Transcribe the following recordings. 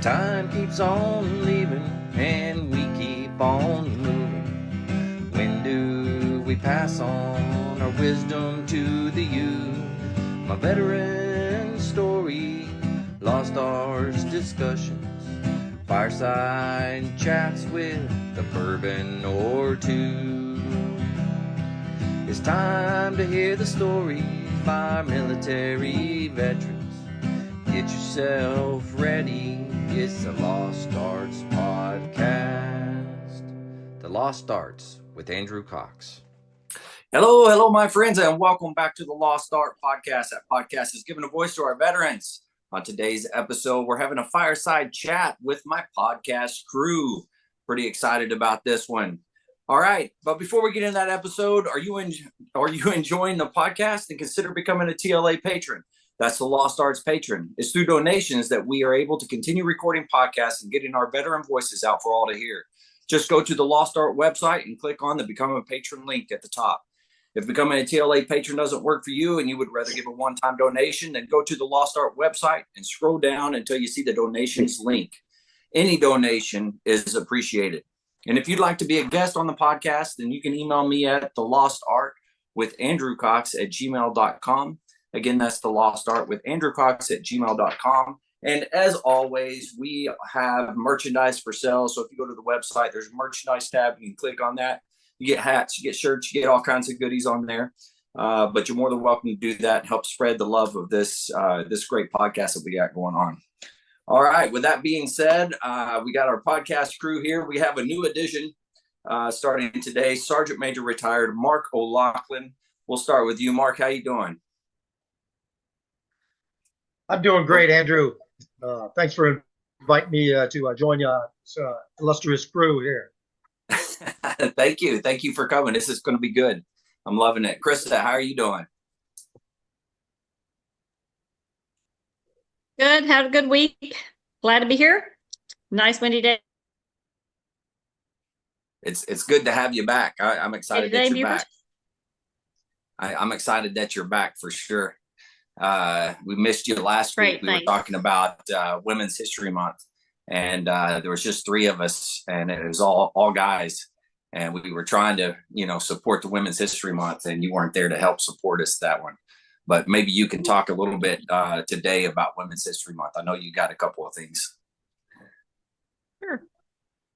Time keeps on leaving and we keep on moving. When do we pass on our wisdom to the youth? My veteran story, lost arts discussions, fireside chats with a bourbon or two. It's time to hear the stories by military veterans. Get yourself ready. It's the Lost Arts Podcast. The Lost Arts with Andrew Cox. Hello, my friends, and welcome back to the Lost Art Podcast. That podcast is giving a voice to our veterans. On today's episode, we're having a fireside chat with my podcast crew. Pretty excited about this one. All right, but before we get into that episode, are you enjoying the podcast? And consider becoming a TLA patron. That's the Lost Arts Patron. It's through donations that we are able to continue recording podcasts and getting our veteran voices out for all to hear. Just go to the Lost Art website and click on the Become a Patron link at the top. If becoming a TLA patron doesn't work for you and you would rather give a one-time donation, then go to the Lost Art website and scroll down until you see the donations link. Any donation is appreciated. And if you'd like to be a guest on the podcast, then you can email me at thelostartwithandrewcox@gmail.com. Again, that's thelostartwithandrewcox@gmail.com. And as always, we have merchandise for sale. So if you go to the website, there's a merchandise tab. You can click on that. You get hats, you get shirts, you get all kinds of goodies on there. But you're more than welcome to do that and help spread the love of this great podcast that we got going on. All right. With that being said, we got our podcast crew here. We have a new addition starting today. Sergeant Major retired Mark O'Loughlin. We'll start with you, Mark. How you doing? I'm doing great, Andrew. Thanks for inviting me to join your illustrious crew here. Thank you. Thank you for coming. This is going to be good. I'm loving it. Krista, how are you doing? Good. Had a good week. Glad to be here. Nice windy day. It's good to have you back. I'm excited that you're back. I'm excited that you're back for sure. We missed you last week. We were talking about Women's History Month, and there was just three of us, and it was all guys, and we were trying to support the Women's History Month, and you weren't there to help support us that one. But maybe you can talk a little bit today about Women's History Month. I know you got a couple of things. Sure.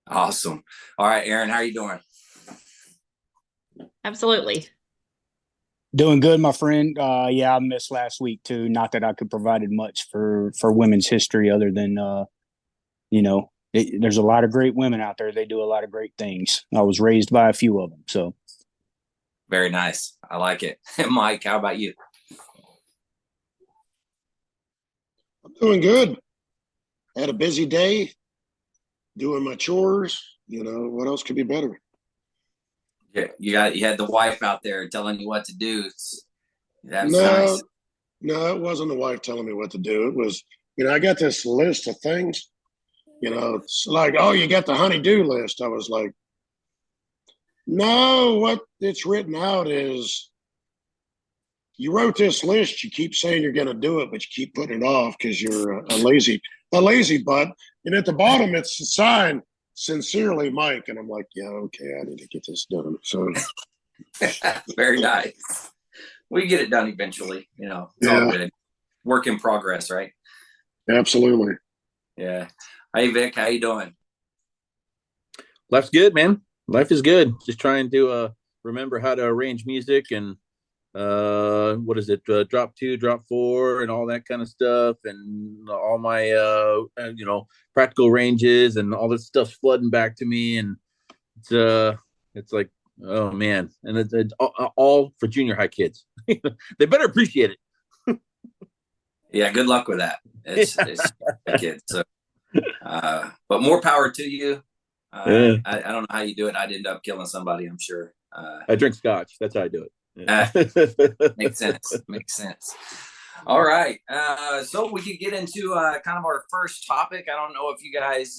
Awesome. All right, Aaron, how are you doing? Absolutely. Doing good, my friend. Yeah, I missed last week too. Not that I could provided much for women's history other than, there's a lot of great women out there. They do a lot of great things. I was raised by a few of them. So. Very nice. I like it. Mike, how about you? I'm doing good. Had a busy day doing my chores. What else could be better? Yeah, you had the wife out there telling you what to do. That was nice. No, it wasn't the wife telling me what to do. It was, I got this list of things. It's like, oh, you got the honey-do list. I was like, no, what it's written out is you wrote this list. You keep saying you're going to do it, but you keep putting it off because you're a lazy butt. And at the bottom, it's a sign. Sincerely, Mike. And I'm like, yeah, okay, I need to get this done. So very nice. We get it done eventually, it's all good. Work in progress, right? Absolutely. Yeah. Hey, Vick, how you doing? Life's good, man. Life is good. Just trying to remember how to arrange music and what is it? Drop 2, drop 4, and all that kind of stuff, and all my practical ranges and all this stuff's flooding back to me, and it's like, oh man, and it's all for junior high kids. They better appreciate it. Yeah, good luck with that. It's kids. So, but more power to you. Yeah. I don't know how you do it. I'd end up killing somebody, I'm sure. I drink scotch. That's how I do it. Yeah. Makes sense. All right. So we could get into kind of our first topic. I don't know if you guys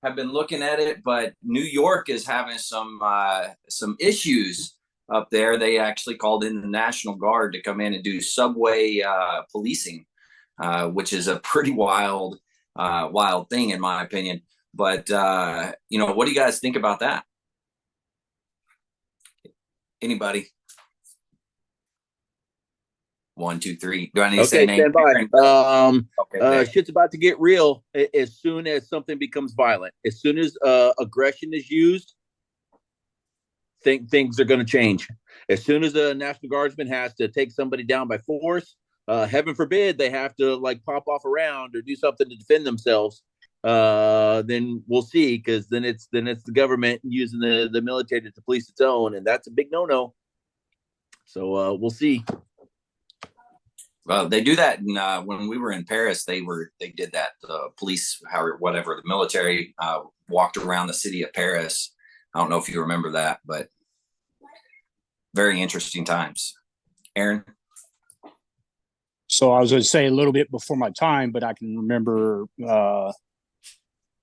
have been looking at it, but New York is having some issues up there. They actually called in the National Guard to come in and do subway policing, which is a pretty wild wild thing, in my opinion. But what do you guys think about that? Anybody? 1, 2, 3. Do I need to say Okay, name? stand by. Okay, Vick. Shit's about to get real as soon as something becomes violent. As soon as aggression is used, things are going to change. As soon as a National Guardsman has to take somebody down by force, heaven forbid they have to like pop off around or do something to defend themselves. Then we'll see, because then it's the government using the military to police its own, and that's a big no. So we'll see. Well, they do that. And when we were in Paris, they did that. The police, whatever, the military walked around the city of Paris. I don't know if you remember that, but very interesting times. Aaron? So I was going to say a little bit before my time, but I can remember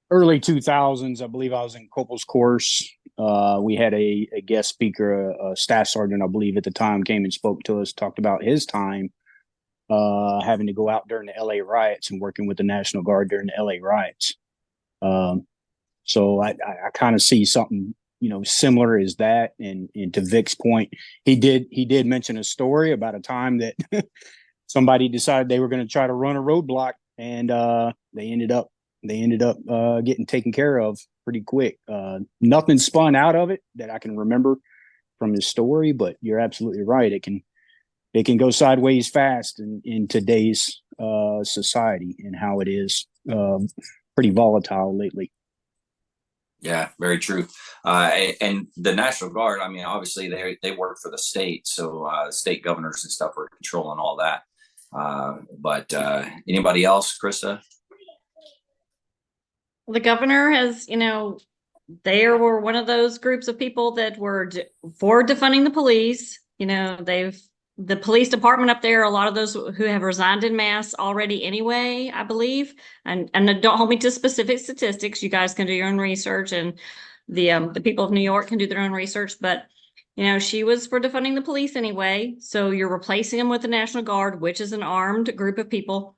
early 2000s. I believe I was in Corporal's course. We had a guest speaker, a staff sergeant, I believe at the time, came and spoke to us, talked about his time having to go out during the LA riots and working with the National Guard during the LA riots. So I kind of see something, similar as that. And to Vick's point, he did mention a story about a time that somebody decided they were going to try to run a roadblock, and they ended up getting taken care of pretty quick. Nothing spun out of it that I can remember from his story, but you're absolutely right. It can go sideways fast in today's society, and how it is pretty volatile lately. Yeah, very true. And the National Guard, I mean, obviously they work for the state, so state governors and stuff are controlling all that. But anybody else, Krista? The governor has, they were one of those groups of people that were for defunding the police. The police department up there, a lot of those who have resigned in mass already anyway, I believe. And don't hold me to specific statistics. You guys can do your own research, and the people of New York can do their own research. But, she was for defunding the police anyway. So you're replacing them with the National Guard, which is an armed group of people.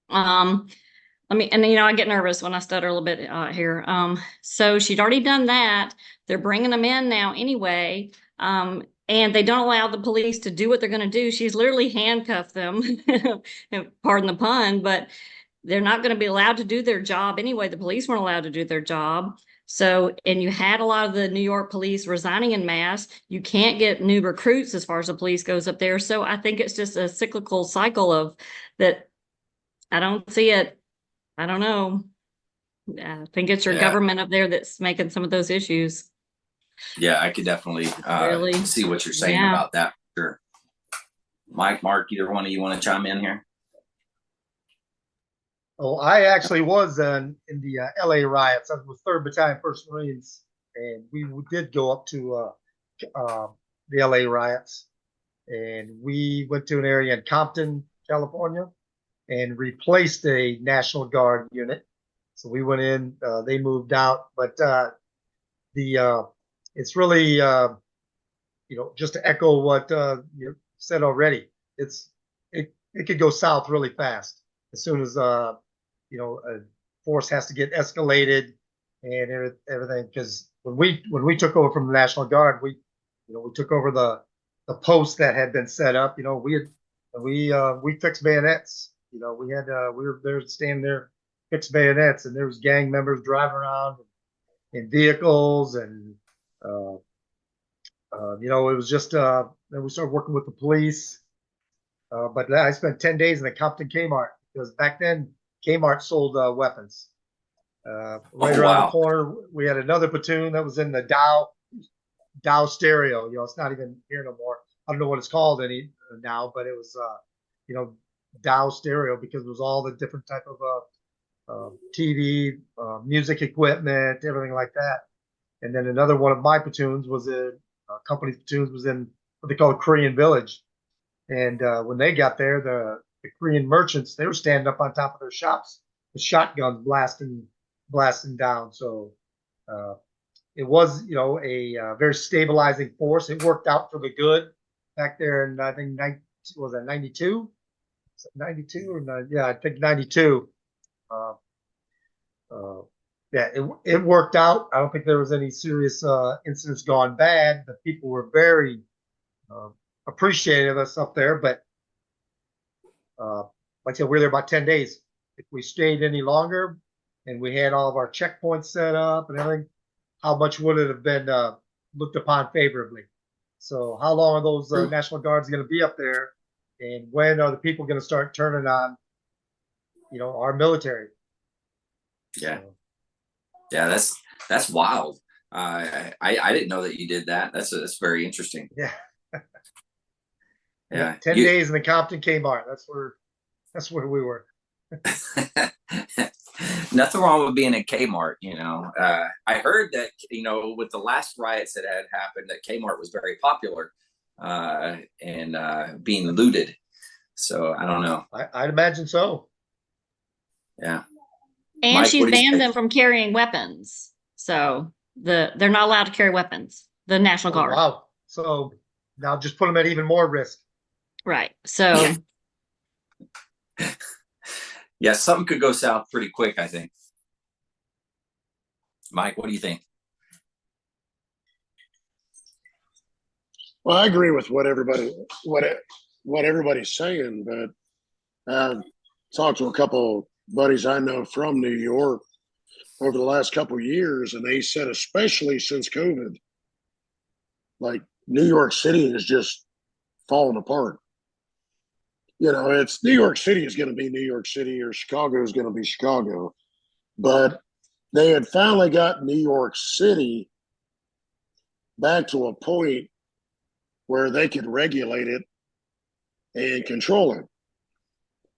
I get nervous when I stutter a little bit here. So she'd already done that. They're bringing them in now anyway. And they don't allow the police to do what they're going to do. She's literally handcuffed them, pardon the pun, but they're not going to be allowed to do their job anyway. The police weren't allowed to do their job. So, and you had a lot of the New York police resigning in mass. You can't get new recruits as far as the police goes up there. So I think it's just a cyclical cycle of that. I don't see it. I don't know. I think it's your government up there that's making some of those issues. Yeah, I could definitely Really? see what you're saying about that. Sure. Mike, Mark, either one of you want to chime in here? Oh, I actually was in the LA riots. I was 3rd Battalion, 1st Marines, and we did go up to the LA riots, and we went to an area in Compton, California, and replaced a National Guard unit. So we went in, they moved out, but it's really, just to echo what you said already, it could go south really fast as soon as a force has to get escalated and everything. Because when we took over from the National Guard, we took over the post that had been set up. We fixed bayonets. We were there standing there, fixed bayonets, and there was gang members driving around in vehicles, and it was just then we started working with the police. But I spent 10 days in the Compton Kmart, because back then Kmart sold weapons. Right around the corner, we had another platoon that was in the Dow Stereo. It's not even here no more. I don't know what it's called now, but it was Dow Stereo, because it was all the different type of TV, music equipment, everything like that. And then another one of my platoons was company's platoons was in what they call Korean Village. And when they got there, the Korean merchants, they were standing up on top of their shops with shotguns blasting down. So it was, a very stabilizing force. It worked out for the good back there. And I think, was that 92? 92 or 9? Yeah, I think 92. Yeah, it worked out. I don't think there was any serious incidents gone bad. The people were very appreciative of us up there, but like I said, we were there about 10 days. If we stayed any longer and we had all of our checkpoints set up and everything, how much would it have been looked upon favorably? So how long are those National Guards going to be up there? And when are the people going to start turning on, our military? Yeah. So, Yeah, that's wild. I didn't know that you did that. That's very interesting. yeah. Yeah. 10 days in the Compton Kmart. That's where we were. Nothing wrong with being a Kmart, I heard that, with the last riots that had happened, that Kmart was very popular and being looted. So I don't know. I'd imagine so. Yeah. And Mike, she's what do you banned think? them from carrying weapons. So they're not allowed to carry weapons. The National Oh, Guard. wow. So now just put them at even more risk. Right. So Yeah, something could go south pretty quick, I think. Mike, what do you think? Well, I agree with what everybody's saying, but I've talked to a couple buddies I know from New York over the last couple of years, and they said, especially since COVID, like New York City is just falling apart. It's New York City is going to be New York City, or Chicago is going to be Chicago, but they had finally got New York City back to a point where they could regulate it and control it.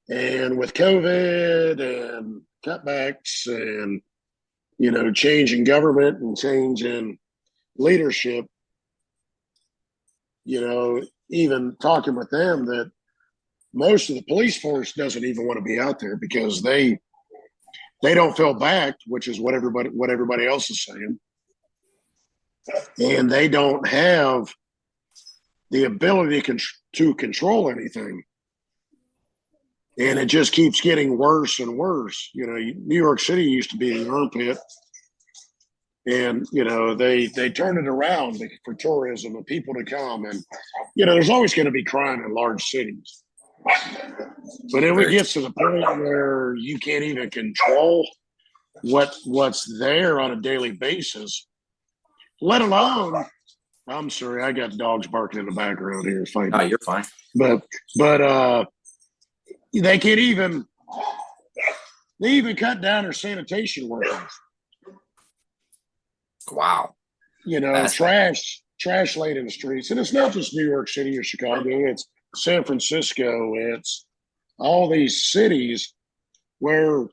And with COVID and cutbacks and, change in government and change in leadership, even talking with them, that most of the police force doesn't even want to be out there because they don't feel backed, which is what everybody else is saying. And they don't have the ability to control anything. And it just keeps getting worse and worse. New York City used to be an armpit, and they turn it around for tourism and people to come. And there's always going to be crime in large cities, but if it gets to the point where you can't even control what's there on a daily basis, let alone, I'm sorry, I got dogs barking in the background here fighting. Oh, you're fine. But they can't even cut down their sanitation workers. Wow. Trash laid in the streets. And it's not just New York City or Chicago, it's San Francisco, it's all these cities where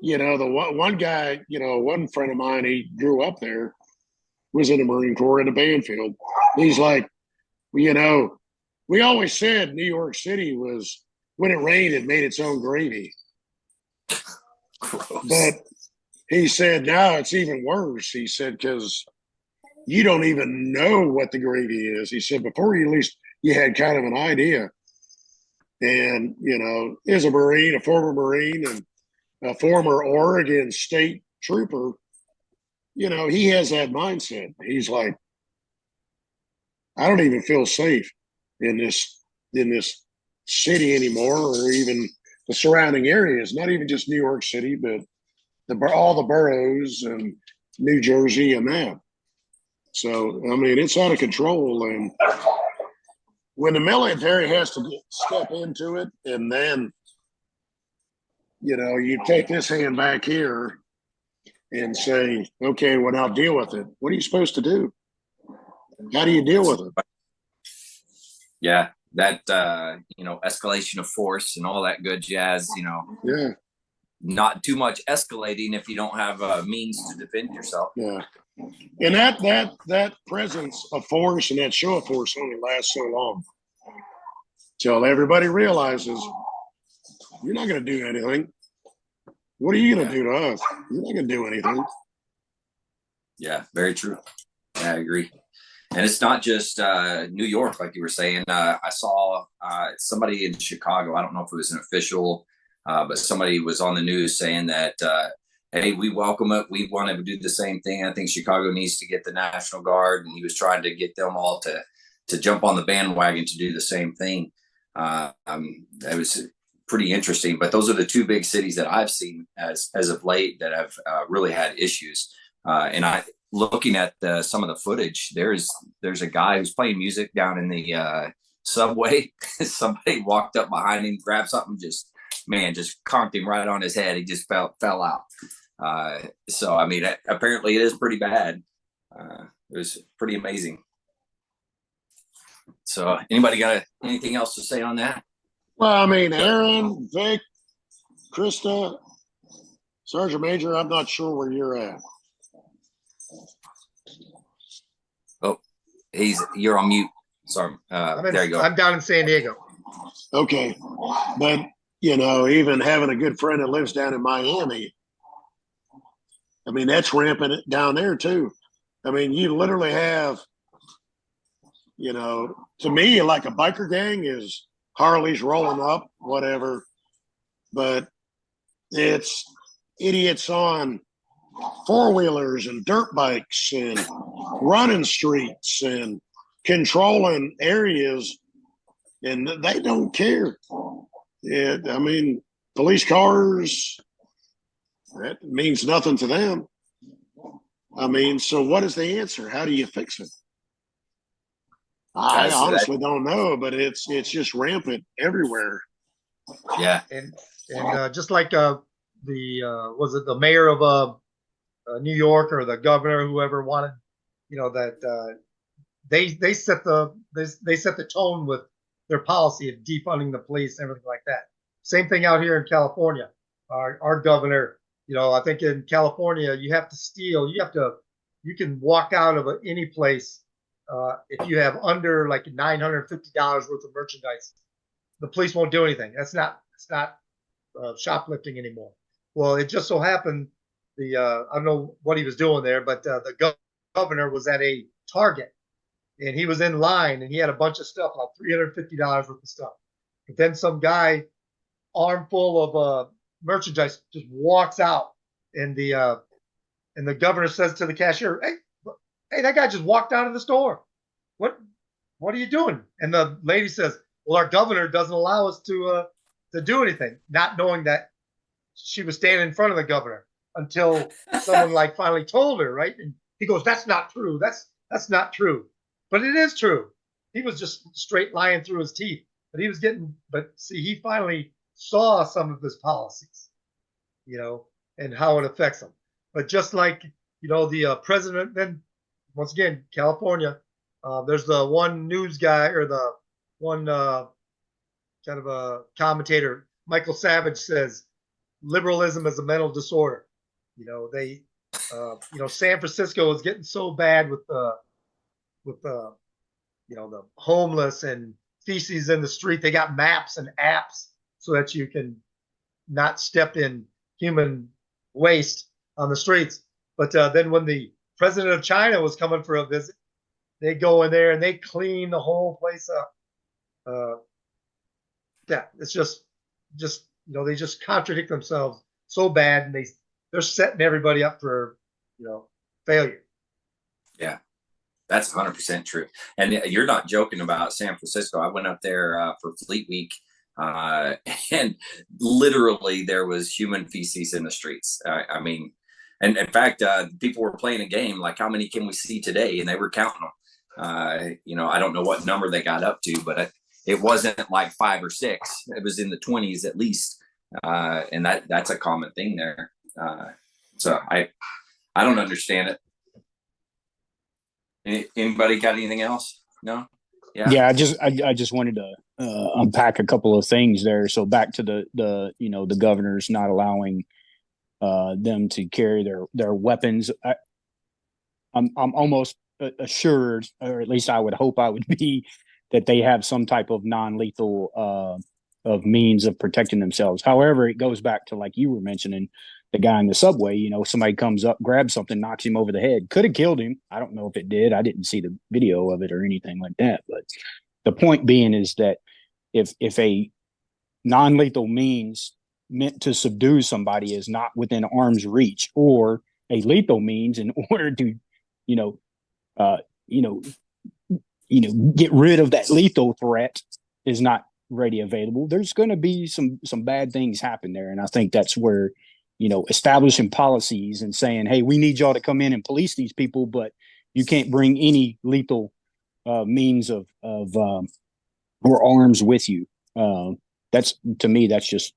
the one guy, one friend of mine, he grew up there, was in the Marine Corps in the Banfield. He's like, we always said New York City was, when it rained, it made its own gravy. Gross. But he said now it's even worse. He said, because you don't even know what the gravy is. He said, before at least you had kind of an idea. And, as a Marine, a former Marine, and a former Oregon state trooper, he has that mindset. He's like, I don't even feel safe in this city anymore, or even the surrounding areas. Not even just New York City, but all the boroughs and New Jersey and that. So it's out of control. And when the military has to step into it, and then you take this hand back here and say, okay, well, now deal with it. What are you supposed to do? How do you deal with it? Yeah, that escalation of force and all that good jazz. Yeah, not too much escalating if you don't have means to defend yourself. yeah. And that presence of force and that show of force only lasts so long, till everybody realizes you're not going to do anything. What are you going to do to us? You're not going to do anything. Yeah, very true. Yeah, I agree. And it's not just New York, like you were saying. I saw somebody in Chicago. I don't know if it was an official But somebody was on the news saying that, hey, we welcome it. We want to do the same thing. I think Chicago needs to get the National Guard, and he was trying to get them all to jump on the bandwagon to do the same thing. That was pretty interesting. But those are the two big cities that I've seen as of late that have really had issues. And I, looking at some of the footage, there's a guy who's playing music down in the subway. Somebody walked up behind him, grabbed something, just conked him right on his head. He just fell out. So I mean, apparently it is pretty bad. It was pretty amazing. So anybody got anything else to say on that? Well, I mean, Aaron, Vick, Krista, Sergeant Major, I'm not sure where you're at. Oh, you're on mute. Sorry. There you go. I'm down in San Diego. Okay. But, you know, even having a good friend that lives down in Miami, I mean, that's rampant down there too. I mean, you literally have, you know, to me, like a biker gang is Harleys rolling up, whatever, but it's idiots on four-wheelers and dirt bikes and running streets and controlling areas, and they don't care. I mean, police cars, that means nothing to them. I mean, so what is the answer? How do you fix it? I honestly don't know, but it's just rampant everywhere. Yeah, and just like was it the mayor of New York or the governor, whoever wanted, you know, that they set the tone with their policy of defunding the police and everything like that. Same thing out here in California. Our governor, you know, I think in California you have to steal. You can walk out of any place if you have under like $950 worth of merchandise. The police won't do anything. It's not shoplifting anymore. Well, it just so happened I don't know what he was doing there, but the governor was at a Target and he was in line and he had a bunch of stuff, like $350 worth of stuff. But then some guy, arm full of merchandise, just walks out, and the governor says to the cashier, "Hey, that guy just walked out of the store. What are you doing?" And the lady says, "Well, our governor doesn't allow us to do anything," not knowing that she was standing in front of the governor until someone like finally told her, right? And he goes, "That's not true. That's not true." But it is true. He was just straight lying through his teeth. But see, he finally saw some of his policies, you know, and how it affects them. But just like, you know, the president, then once again, California, there's the one news guy or the one kind of a commentator, Michael Savage, says liberalism is a mental disorder. You know, you know, San Francisco is getting so bad with you know, the homeless and feces in the street. They got maps and apps so that you can not step in human waste on the streets. But then when the president of China was coming for a visit, they go in there and they clean the whole place up. Yeah, it's just you know, they just contradict themselves so bad, and they're setting everybody up for, you know, failure. Yeah, that's 100% true. And you're not joking about San Francisco. I went up there for Fleet Week, and literally there was human feces in the streets. I mean, and in fact, people were playing a game like, how many can we see today? And they were counting them. You know, I don't know what number they got up to, but it wasn't like 5 or 6. It was in the 20s at least. And that's a common thing there. So I don't understand it. Anybody got anything else? No? Yeah, I just wanted to unpack a couple of things there. So back to the you know, the governors not allowing them to carry their weapons. I'm almost assured, or at least I would hope I would be, that they have some type of non-lethal of means of protecting themselves. However, it goes back to, like you were mentioning, the guy in the subway. You know, somebody comes up, grabs something, knocks him over the head. Could have killed him. I don't know if it did. I didn't see the video of it or anything like that. But the point being is that if a non-lethal means meant to subdue somebody is not within arm's reach, or a lethal means in order to, you know, you know, get rid of that lethal threat is not ready available. There's going to be some bad things happen there, and I think that's where, establishing policies and saying, hey, we need y'all to come in and police these people, but you can't bring any lethal means of or arms with you. That's, to me, that's just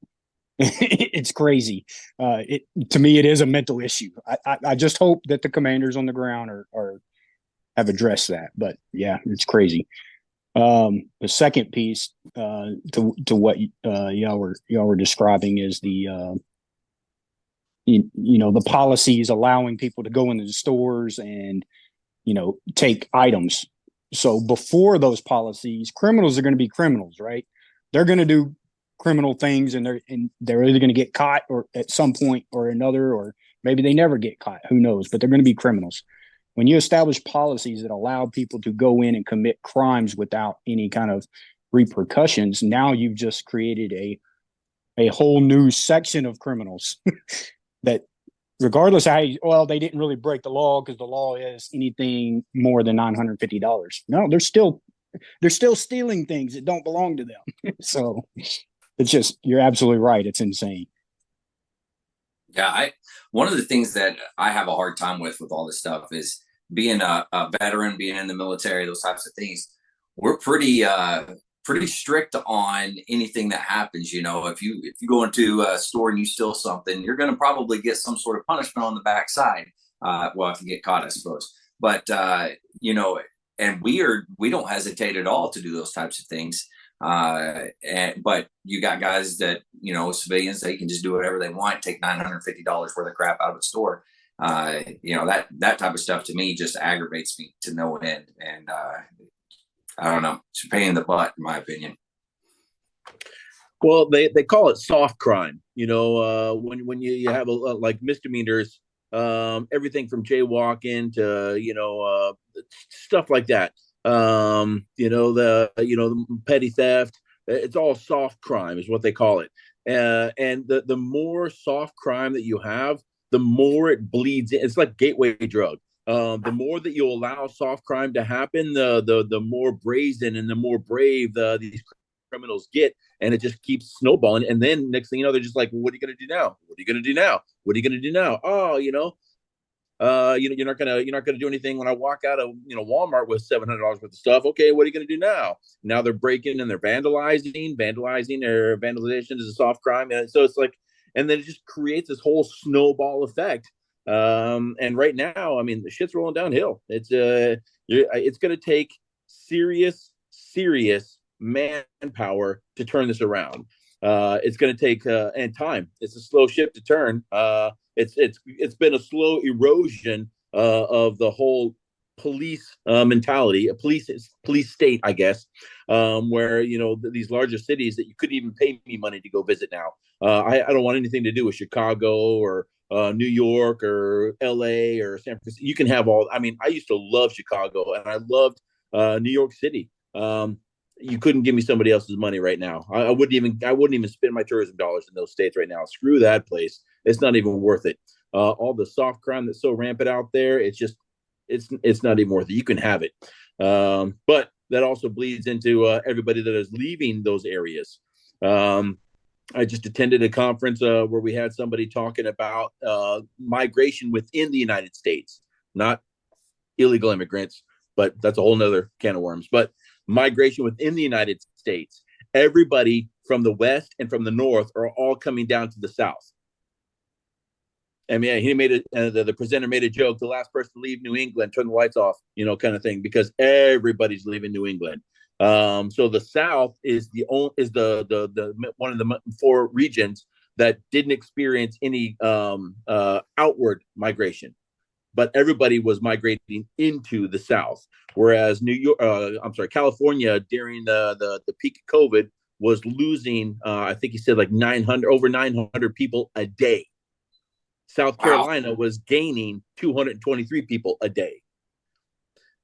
it's crazy. To me, it is a mental issue. I just hope that the commanders on the ground are have addressed that. But yeah, it's crazy. The second piece to what y'all were describing is the the policies allowing people to go into the stores and take items. So before those policies, criminals are going to be criminals, right? They're going to do criminal things, and they're either going to get caught or at some point or another, or maybe they never get caught. Who knows? But they're going to be criminals. When you establish policies that allow people to go in and commit crimes without any kind of repercussions, now you've just created a whole new section of criminals that, regardless of how they didn't really break the law, because the law is anything more than $950. No, they're still stealing things that don't belong to them. So it's just, you're absolutely right. It's insane. Yeah, one of the things that I have a hard time with all this stuff is being a veteran, being in the military, those types of things. We're pretty strict on anything that happens. If you go into a store and you steal something, you're going to probably get some sort of punishment on the backside. Well, if you get caught, I suppose. But and we don't hesitate at all to do those types of things. But you got guys that, civilians, they can just do whatever they want, take $950 worth of crap out of a store. That type of stuff to me just aggravates me to no end. And I don't know, it's a pain in the butt, in my opinion. Well, they call it soft crime. When you have like misdemeanors, everything from jaywalking to stuff like that. The petty theft. It's all soft crime is what they call it. And the more soft crime that you have, the more it bleeds in. It's like gateway drug. The more that you allow soft crime to happen, the more brazen and the more brave these criminals get, and it just keeps snowballing. And then next thing you know, they're just like, well, "What are you going to do now? What are you going to do now? What are you going to do now? Oh, you're not gonna do anything when I walk out of Walmart with $700 worth of stuff. Okay, what are you gonna do now? Now they're breaking and they're vandalizing. Or vandalization is a soft crime, and so it's like, and then it just creates this whole snowball effect. And right now, I mean, the shit's rolling downhill. It's gonna take serious manpower to turn this around. It's going to take and time. It's a slow ship to turn. It's been a slow erosion of the whole police mentality, a police state, I guess, where these larger cities that you couldn't even pay me money to go visit now. I don't want anything to do with Chicago or New York or LA or San Francisco. You can have all. I mean, I used to love Chicago and I loved New York City. You couldn't give me somebody else's money right now. I wouldn't even spend my tourism dollars in those states right now. Screw that place. It's not even worth it. All the soft crime that's so rampant out there, it's not even worth it. You can have it. But that also bleeds into everybody that is leaving those areas. I just attended a conference where we had somebody talking about migration within the United States, not illegal immigrants, but that's a whole nother can of worms. But migration within the United States, everybody from the West and from the North are all coming down to the South. I mean, the presenter made a joke, the last person to leave New England, turn the lights off, kind of thing, because everybody's leaving New England. So the South is the one of the 4 regions that didn't experience any outward migration, but everybody was migrating into the South. Whereas California during the peak of COVID was losing, I think he said like over 900 people a day. South Carolina was gaining 223 people a day.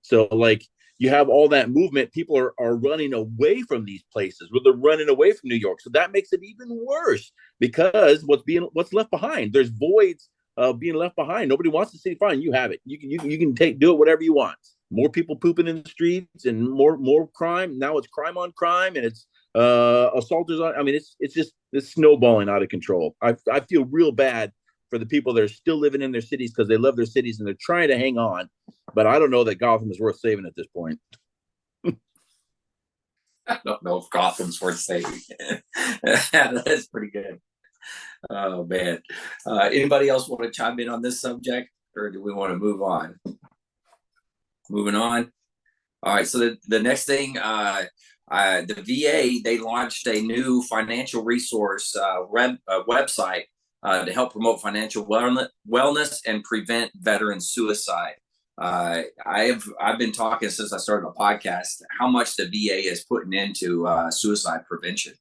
So like, you have all that movement. People are running away from these places, where they're running away from New York. So that makes it even worse, because what's left behind. There's voids being left behind. Nobody wants to see. Fine, you have it. You can do it whatever you want. More people pooping in the streets and more crime. Now it's crime on crime, and it's assaulters on. I mean, it's snowballing out of control. I feel real bad for the people that are still living in their cities, because they love their cities and they're trying to hang on. But I don't know that Gotham is worth saving at this point. I don't know if Gotham's worth saving. That's pretty good. Oh man. Anybody else want to chime in on this subject, or do we want to move on? Moving on. All right. So the next thing, the VA, they launched a new financial resource website to help promote financial wellness and prevent veteran suicide. I've been talking since I started a podcast how much the VA is putting into suicide prevention,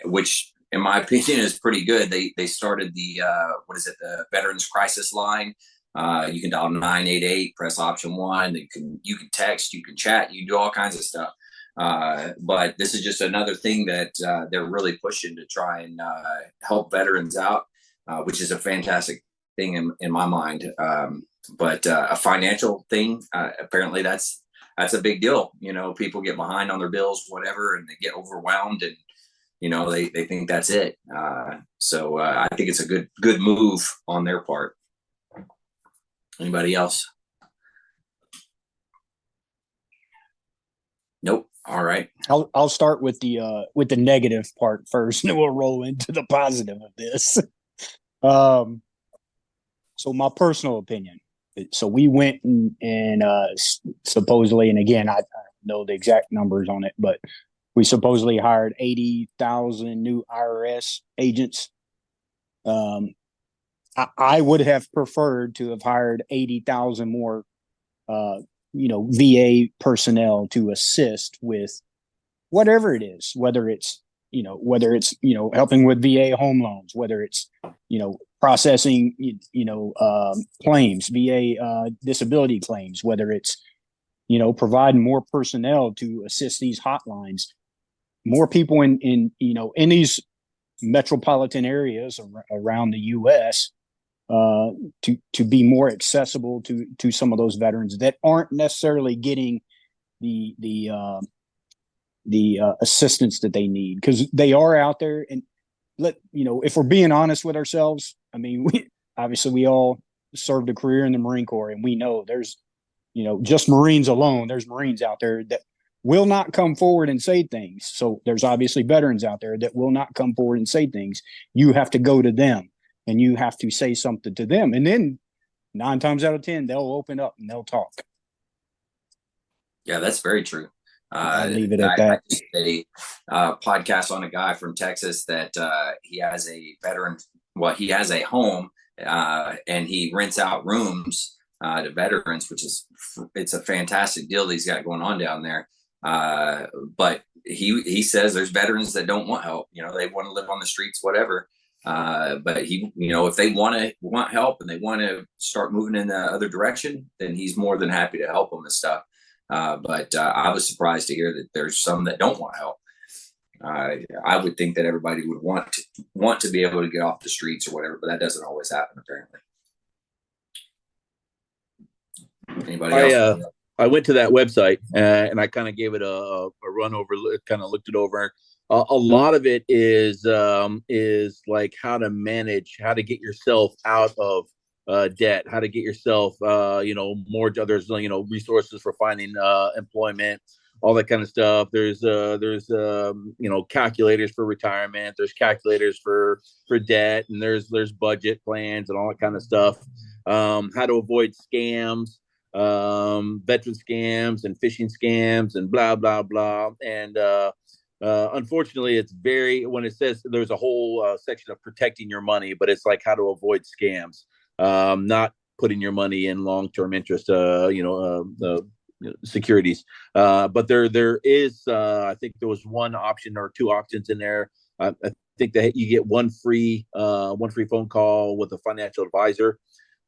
which in my opinion is pretty good. They started the the Veterans Crisis Line. You can dial 988, press option 1. You can text, you can chat, you can do all kinds of stuff. But this is just another thing that they're really pushing to try and help veterans out, which is a fantastic thing in my mind. But a financial thing, apparently that's a big deal. You know, people get behind on their bills, whatever, and they get overwhelmed, and you know they think that's it. So I think it's a good move on their part. Anybody else? Nope. All right. I'll start with the negative part first, and then we'll roll into the positive of this. So my personal opinion. So we went and supposedly, and again, I don't know the exact numbers on it, but we supposedly hired 80,000 new IRS agents. I would have preferred to have hired 80,000 more, VA personnel to assist with whatever it is, whether it's helping with VA home loans, whether it's, processing, claims, VA disability claims, whether it's, providing more personnel to assist these hotlines, more people in these metropolitan areas around the U.S. To be more accessible to some of those veterans that aren't necessarily getting the assistance that they need, because they are out there. And if we're being honest with ourselves, I mean, we all served a career in the Marine Corps, and we know there's, just Marines alone, there's Marines out there that will not come forward and say things. So there's obviously veterans out there that will not come forward and say things. You have to go to them, and you have to say something to them. And then 9 times out of 10, they'll open up and they'll talk. Yeah, that's very true. I'll leave it at that. I did a podcast on a guy from Texas that he has a veteran. Well, he has a home and he rents out rooms to veterans, it's a fantastic deal that he's got going on down there. But he says there's veterans that don't want help. They want to live on the streets, whatever. But if they want help and they want to start moving in the other direction, then he's more than happy to help them and stuff. But I was surprised to hear that there's some that don't want help. I would think that everybody would want to be able to get off the streets or whatever, but that doesn't always happen, apparently. Anybody else? I went to that website and I kind of gave it a run over, kind of looked it over. A lot of it is like how to get yourself out of debt, how to get yourself, more. There's resources for finding employment, all that kind of stuff. There's calculators for retirement. There's calculators for debt, and there's budget plans and all that kind of stuff. How to avoid scams, veteran scams and phishing scams and blah blah blah. And unfortunately, it's when it says there's a whole section of protecting your money, but it's like how to avoid scams. Not putting your money in long-term interest, securities. But there is, I think there was one option or 2 options in there. I think that you get one free phone call with a financial advisor.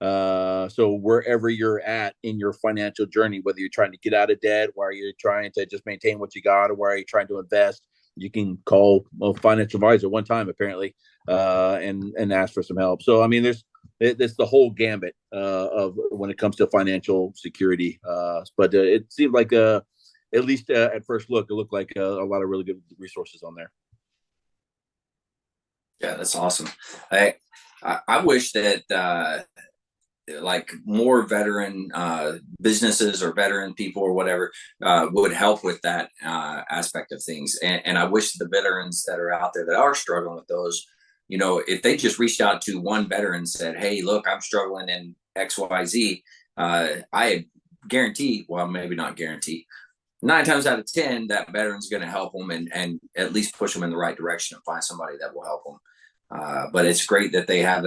So wherever you're at in your financial journey, whether you're trying to get out of debt, where you're trying to just maintain what you got, or where you're trying to invest, you can call a financial advisor one time apparently, and ask for some help. So I mean, it's the whole gambit of when it comes to financial security. But it seemed like at least at first look, it looked like a lot of really good resources on there. Yeah, that's awesome. I wish that like more veteran businesses or veteran people or whatever would help with that aspect of things. And I wish the veterans that are out there that are struggling with those, if they just reached out to one veteran and said, hey, look, I'm struggling in XYZ, I guarantee, well, maybe not guarantee, 9 times out of 10, that veteran's going to help them and at least push them in the right direction and find somebody that will help them. But it's great that they have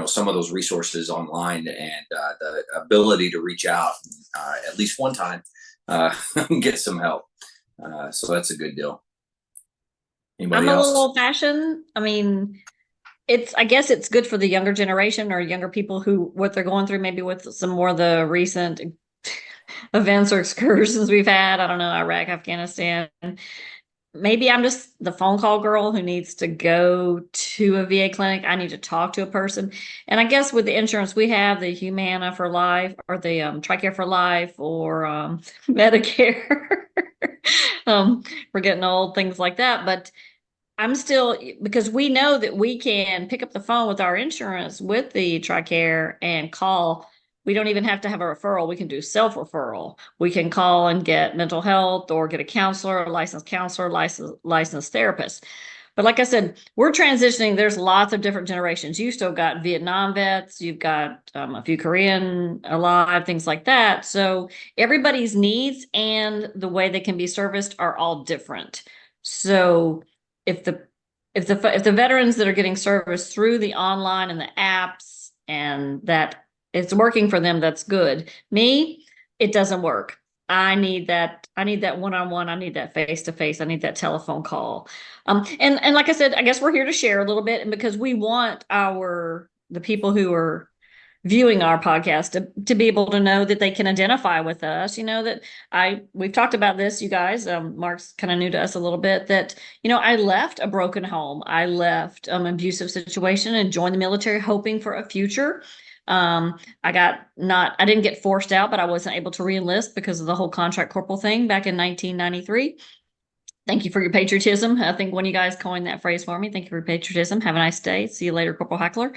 some of those resources online and the ability to reach out at least one time and get some help. So that's a good deal. Anybody I'm a else? little old fashioned. I mean, I guess it's good for the younger generation or younger people what they're going through, maybe with some more of the recent events or excursions we've had. I don't know, Iraq, Afghanistan. Maybe I'm just the phone call girl who needs to go to a VA clinic. I need to talk to a person. And I guess with the insurance, we have the Humana for Life or the TRICARE for Life or Medicare. We're getting old, things like that. But I'm still, because we know that we can pick up the phone with our insurance with the TRICARE and call. We don't even have to have a referral. We can do self-referral. We can call and get mental health or get a counselor, licensed therapist. But like I said, we're transitioning. There's lots of different generations. You still got Vietnam vets. You've got a few Korean alive, things like that. So everybody's needs and the way they can be serviced are all different. So if the veterans that are getting serviced through the online and the apps and that it's working for them, that's good. Me, it doesn't work. I need that one-on-one. I need that face-to-face. I need that telephone call. And like I said, I guess we're here to share a little bit, and because we want the people who are viewing our podcast to be able to know that they can identify with us, that we've talked about this, you guys, Mark's kind of new to us a little bit, that, I left a broken home. I left an abusive situation and joined the military hoping for a future. I didn't get forced out, but I wasn't able to re-enlist because of the whole contract corporal thing back in 1993. Thank you for your patriotism. I think one of you guys coined that phrase for me. Thank you for your patriotism. Have a nice day. See you later, Corporal Hackler.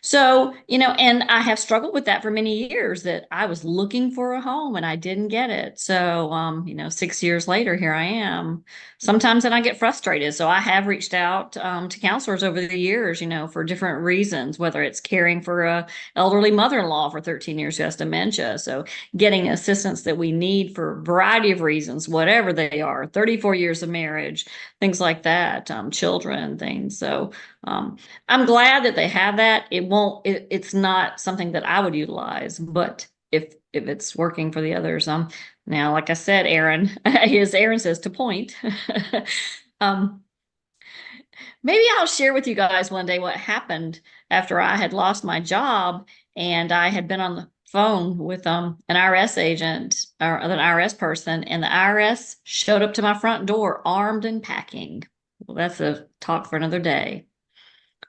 So, and I have struggled with that for many years, that I was looking for a home and I didn't get it. So, 6 years later, here I am. Sometimes then I get frustrated. So I have reached out to counselors over the years, for different reasons, whether it's caring for a elderly mother-in-law for 13 years who has dementia. So getting assistance that we need for a variety of reasons, whatever they are, 34 years of marriage, things like that, children, things. So I'm glad that they have that. It's not something that I would utilize, but if it's working for the others, now, like I said, Aaron says to point. Maybe I'll share with you guys one day what happened after I had lost my job and I had been on the phone with an IRS agent or an IRS person, and the IRS showed up to my front door armed and packing. Well, that's a talk for another day.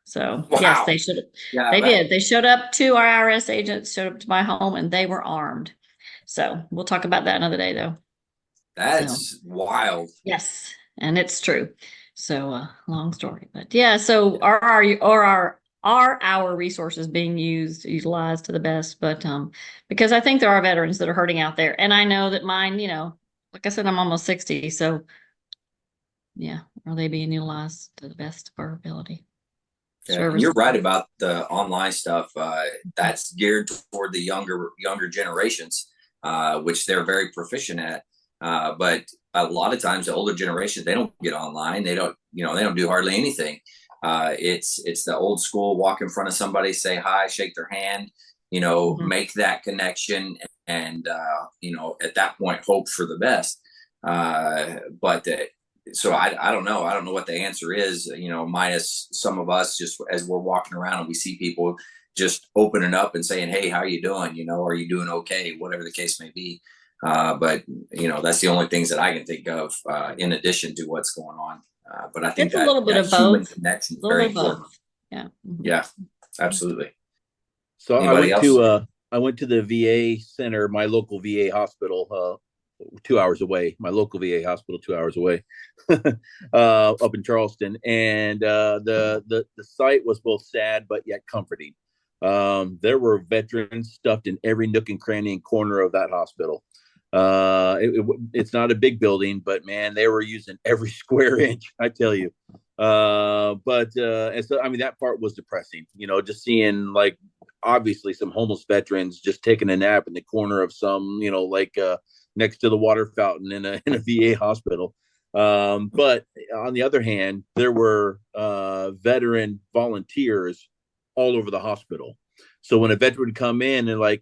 So wow. Yes, they should have. Yeah, they did. They showed up to our IRS agents, showed up to my home, and they were armed. So we'll talk about that another day, though. That's wild. Yes, and it's true. So long story, but yeah. So are our resources being utilized to the best? But because I think there are veterans that are hurting out there, and I know that mine, like I said, I'm almost 60, so yeah, are they being utilized to the best of our ability? Yeah, you're right about the online stuff. That's geared toward the younger generations, which they're very proficient at. But a lot of times the older generations, they don't get online. They don't do hardly anything. It's the old school, walk in front of somebody, say hi, shake their hand, make that connection. And, at that point, hope for the best. So I don't know. I don't know what the answer is, minus some of us just as we're walking around and we see people, just opening up and saying, hey, how you doing? You know, are you doing okay? Whatever the case may be. But that's the only things that I can think of in addition to what's going on. But I think it's a little bit of human both. connection is A little very bit of important. both. Yeah. Yeah, absolutely. So Anybody else? I went to the VA center, my local VA hospital, 2 hours away. My local VA hospital, 2 hours away, up in Charleston, and the site was both sad but yet comforting. There were veterans stuffed in every nook and cranny and corner of that hospital. It's not a big building, but man, they were using every square inch, I tell you. And so I mean, that part was depressing, just seeing like obviously some homeless veterans just taking a nap in the corner of some, next to the water fountain in a VA hospital. But on the other hand, there were veteran volunteers all over the hospital. So when a veteran would come in and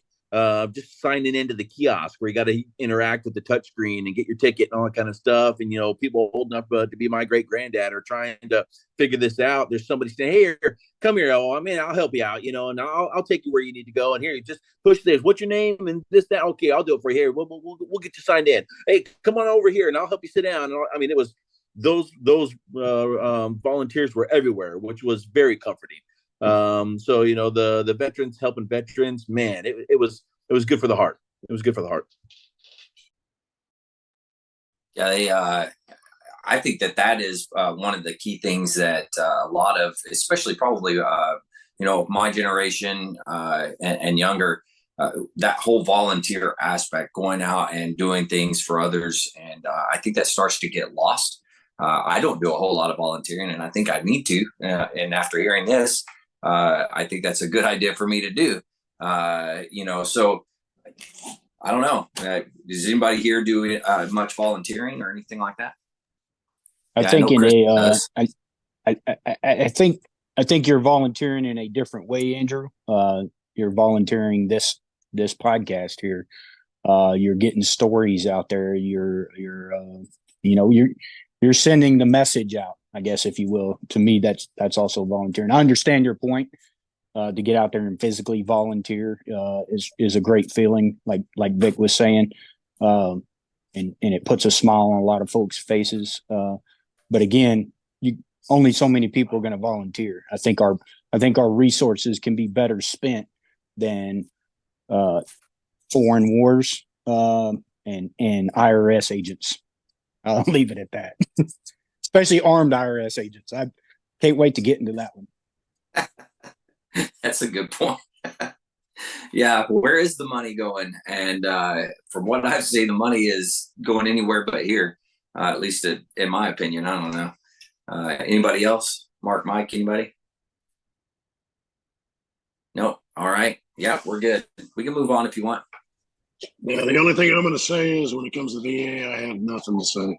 just signing into the kiosk where you got to interact with the touchscreen and get your ticket and all that kind of stuff. And, people old enough to be my great granddad are trying to figure this out. There's somebody saying, hey, here, come here. Oh, I mean, I'll help you out, and I'll take you where you need to go. And here, you just push this. What's your name? And this, that. Okay, I'll do it for you. Here, we'll get you signed in. Hey, come on over here and I'll help you sit down. And I mean, it was those volunteers were everywhere, which was very comforting. So the veterans helping veterans, man, it was good for the heart. It was good for the heart. Yeah, I think that is one of the key things that a lot of, especially probably my generation and younger, that whole volunteer aspect, going out and doing things for others, and I think that starts to get lost. I don't do a whole lot of volunteering, and I think I need to. And after hearing this, I think that's a good idea for me to do. So I don't know. Does anybody here do much volunteering or anything like that? I think you're volunteering in a different way, Andrew. You're volunteering this podcast here. You're getting stories out there. You're sending the message out, I guess, if you will. To me, that's also volunteering. I understand your point. To get out there and physically volunteer is a great feeling, like Vick was saying, and it puts a smile on a lot of folks' faces. But again, only so many people are going to volunteer. I think our resources can be better spent than foreign wars and IRS agents. I'll leave it at that. Especially armed IRS agents. I can't wait to get into that one. That's a good point. Yeah, where is the money going? And from what I've seen, the money is going anywhere but here, at least in my opinion. I don't know. Anybody else? Mark, Mike, anybody? No. All right. Yeah, we're good. We can move on if you want. Yeah, the only thing I'm going to say is when it comes to VA, I have nothing to say.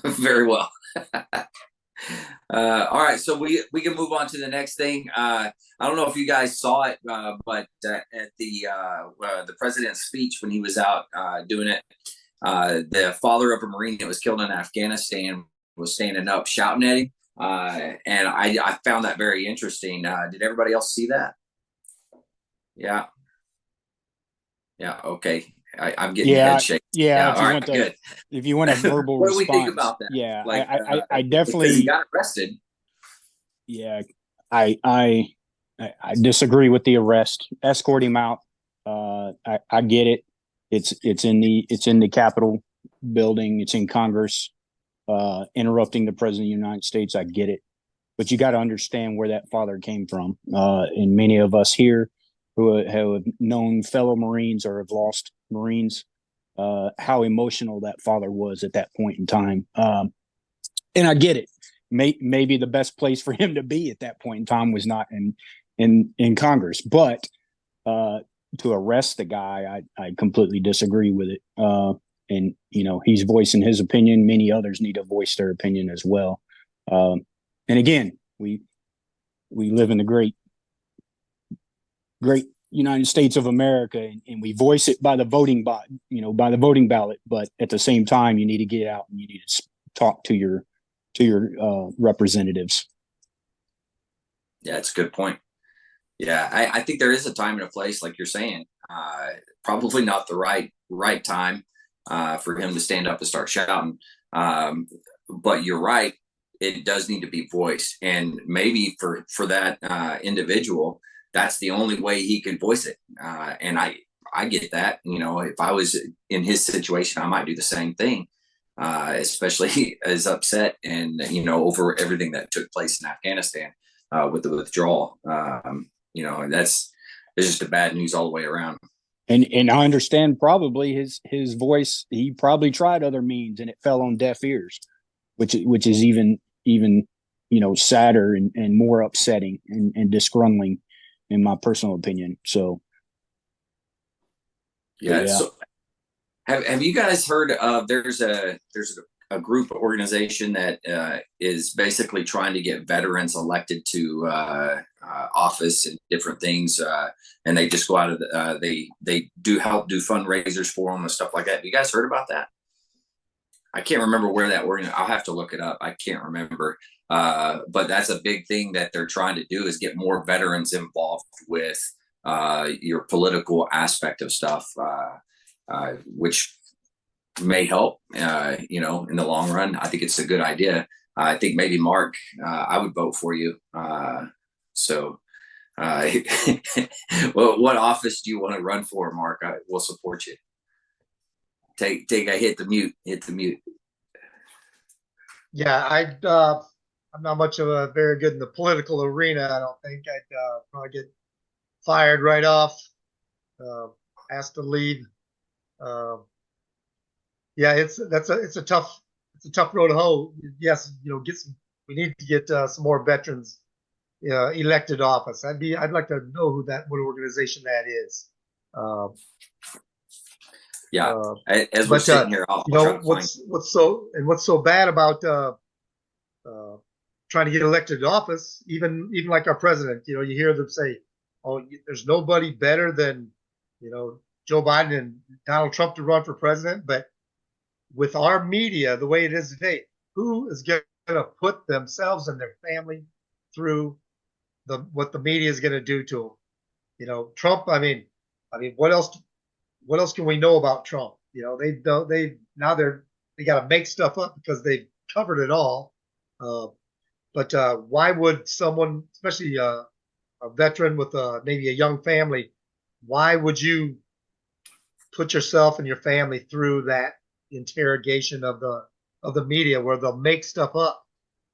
Very well. All right, so we can move on to the next thing. I don't know if you guys saw it, but at the president's speech when he was out doing it, the father of a Marine that was killed in Afghanistan was standing up shouting at him, and I found that very interesting. Did everybody else see that? Yeah. Okay. I'm getting head shake. Yeah. All right, good. If you want a verbal what do we response, think about that? Yeah, I definitely. He got arrested. Yeah, I disagree with the arrest. Escort him out. I get it. It's in the Capitol building. It's in Congress. Interrupting the president of the United States. I get it, but you got to understand where that father came from. And many of us here who have known fellow Marines or have lost Marines, how emotional that father was at that point in time. And I get it. Maybe the best place for him to be at that point in time was not in Congress, but to arrest the guy, I completely disagree with it. And he's voicing his opinion. Many others need to voice their opinion as well. And again, we live in the great United States of America, and we voice it by the voting ballot. But at the same time, you need to get out and you need to talk to your representatives. Yeah, it's a good point. Yeah, I think there is a time and a place, like you're saying. Probably not the right time for him to stand up and start shouting. But you're right; it does need to be voiced, and maybe for that individual, that's the only way he can voice it. And I get that. You know, if I was in his situation, I might do the same thing. Especially as upset and over everything that took place in Afghanistan with the withdrawal. That's it's just a bad news all the way around. And I understand probably his voice. He probably tried other means and it fell on deaf ears, which is even sadder and more upsetting and disgruntling, in my personal opinion. So yeah. So have you guys heard of there's a group organization that is basically trying to get veterans elected to office and different things, and they just go out of they do help do fundraisers for them and stuff like that. Have you guys heard about that? I can't remember where that I'll have to look it up. I can't remember, but that's a big thing that they're trying to do is get more veterans involved with your political aspect of stuff, which may help, in the long run. I think it's a good idea. I think maybe Mark, I would vote for you. Well, what office do you want to run for, Mark? I will support you. Hit the mute. Yeah, I'm not much of a very good in the political arena. I don't think I'd probably get fired right off, asked to leave. Yeah, it's a tough road to hoe. Yes, we need to get some more veterans elected office. I'd like to know what organization that is. As we're sitting here, I'll what's so bad about trying to get elected to office, even like our president, you hear them say, "Oh, there's nobody better than Joe Biden and Donald Trump to run for president," but with our media the way it is today, who is going to put themselves and their family through what the media is going to do to them? Trump. I mean, what else can we know about Trump? They got to make stuff up because they've covered it all. But why would someone, especially a veteran with maybe a young family, why would you put yourself and your family through that interrogation of the media where they'll make stuff up?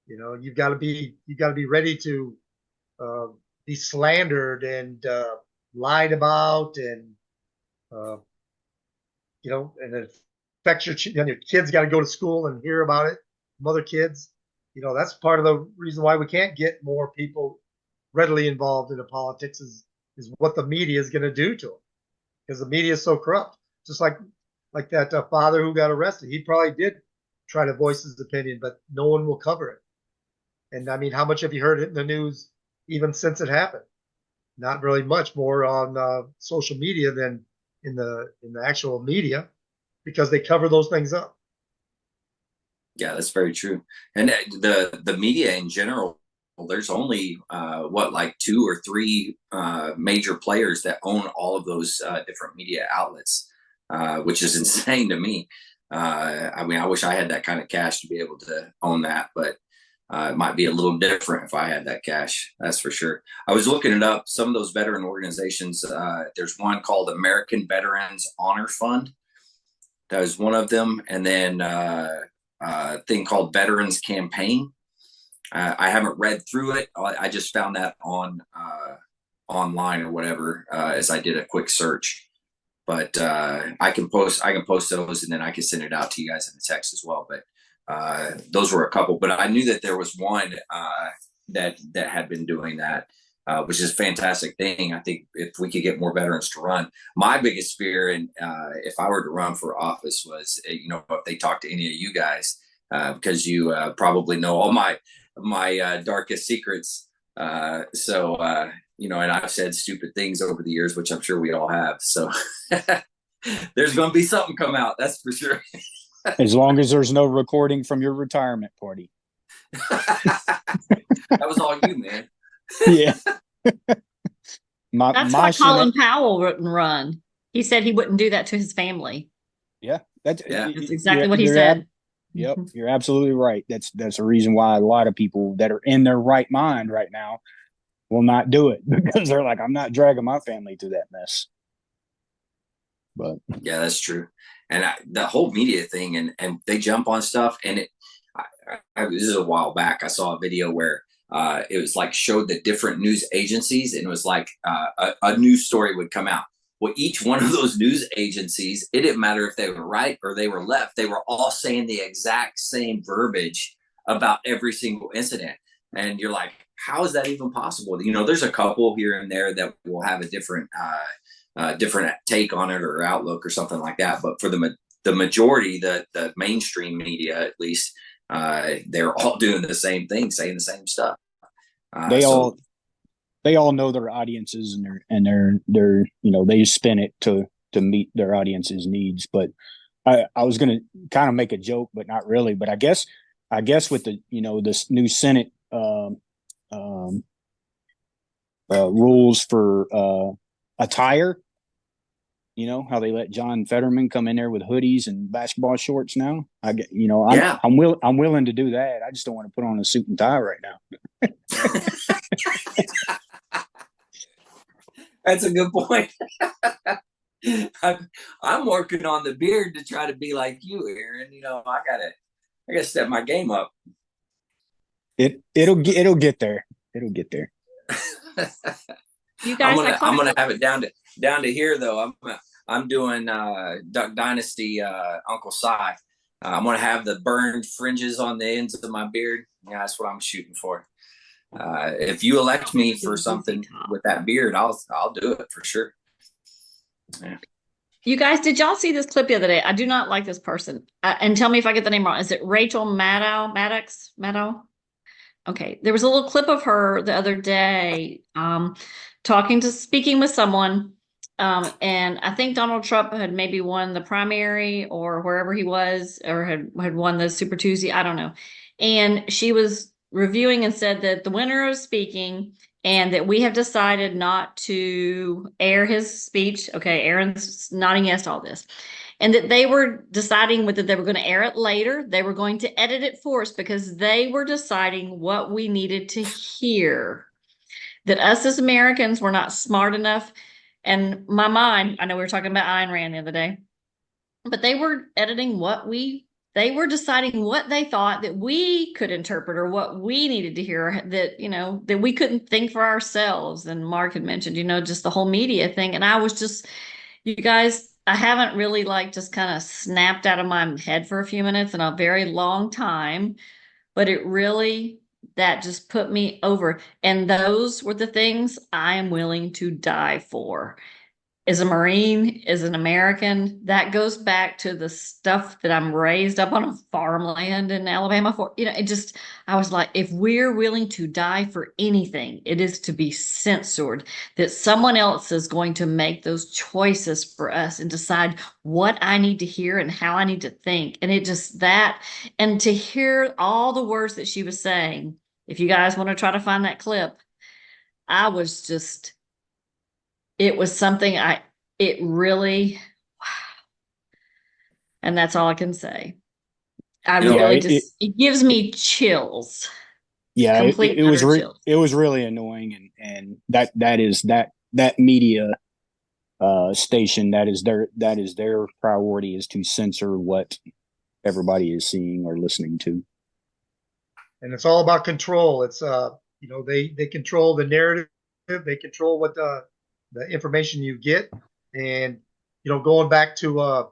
You've got to be ready to be slandered and lied about, and and it affects your kids got to go to school and hear about it from other kids. That's part of the reason why we can't get more people readily involved in the politics is what the media is going to do to them, because the media is so corrupt. Just like that father who got arrested, he probably did try to voice his opinion, but no one will cover it. And I mean, how much have you heard it in the news even since it happened? Not really much. More on social media than in the actual media, because they cover those things up. Yeah, that's very true. And the media in general, there's only like 2 or 3 major players that own all of those different media outlets, which is insane to me. I mean, I wish I had that kind of cash to be able to own that, but it might be a little different if I had that cash. That's for sure. I was looking it up. Some of those veteran organizations, there's one called American Veterans Honor Fund. That was one of them. And then a thing called Veterans Campaign. I haven't read through it. I just found that on online or whatever as I did a quick search. But I can post those, and then I can send it out to you guys in the text as well. But those were a couple. But I knew that there was one that had been doing that, which is a fantastic thing. I think if we could get more veterans to run, my biggest fear, and if I were to run for office, was if they talk to any of you guys, because you probably know all my darkest secrets. And I've said stupid things over the years, which I'm sure we all have. So there's going to be something come out. That's for sure. As long as there's no recording from your retirement party. That was all you, man. Yeah. That's why Colin Powell wouldn't run. He said he wouldn't do that to his family. Yeah, that's exactly what he said. Yep, you're absolutely right. That's the reason why a lot of people that are in their right mind right now will not do it, because they're like, I'm not dragging my family to that mess. But yeah, that's true. And the whole media thing, and they jump on stuff, and this is a while back. I saw a video where it was like showed the different news agencies, and it was like a news story would come out. Well, each one of those news agencies, it didn't matter if they were right or they were left. They were all saying the exact same verbiage about every single incident. And you're like, how is that even possible? You know, there's a couple here and there that will have a different take on it or outlook or something like that. But for the majority, the mainstream media, at least, they're all doing the same thing, saying the same stuff. They all know their audiences, and they're you know, they spin it to meet their audience's needs. But I was going to kind of make a joke, but not really. But I guess with the, you know, this new Senate rules for attire, you know, how they let John Fetterman come in there with hoodies and basketball shorts now. I'm willing to do that. I just don't want to put on a suit and tie right now. That's a good point. I'm working on the beard to try to be like you, Aaron. You know, I gotta step my game up. It'll get there. It'll get there. You guys, I'm gonna have it down to here though. I'm doing Duck Dynasty Uncle Si. I'm gonna have the burned fringes on the ends of my beard. Yeah, that's what I'm shooting for. If you elect me for something with that beard, I'll do it for sure. Yeah. You guys, did y'all see this clip the other day? I do not like this person. And tell me if I get the name wrong. Is it Rachel Maddow? Okay. There was a little clip of her the other day speaking with someone. And I think Donald Trump had maybe won the primary or wherever he was, or had won the Super Tuesday. I don't know. And she was reviewing and said that the winner was speaking, and that we have decided not to air his speech. Okay, Aaron's nodding yes to all this. And that they were deciding whether they were going to air it later. They were going to edit it for us because they were deciding what we needed to hear. That us as Americans were not smart enough. And my mind, I know we were talking about Ayn Rand the other day, but they were editing they were deciding what they thought that we could interpret, or what we needed to hear, that, you know, that we couldn't think for ourselves. And Mark had mentioned, you know, just the whole media thing. And I was just, you guys, I haven't really just kind of snapped out of my head for a few minutes in a very long time, but that just put me over. And those were the things I am willing to die for. As a Marine, as an American, that goes back to the stuff that I'm raised up on a farmland in Alabama for. You know, I was like, if we're willing to die for anything, it is to be censored, that someone else is going to make those choices for us and decide what I need to hear and how I need to think. And and to hear all the words that she was saying, if you guys want to try to find that clip, it was something and that's all I can say. It gives me chills. Yeah, it was really annoying. And that media station, that is their priority, is to censor what everybody is seeing or listening to. And it's all about control. It's you know, they control the narrative, they control what the information you get. And, you know, going back to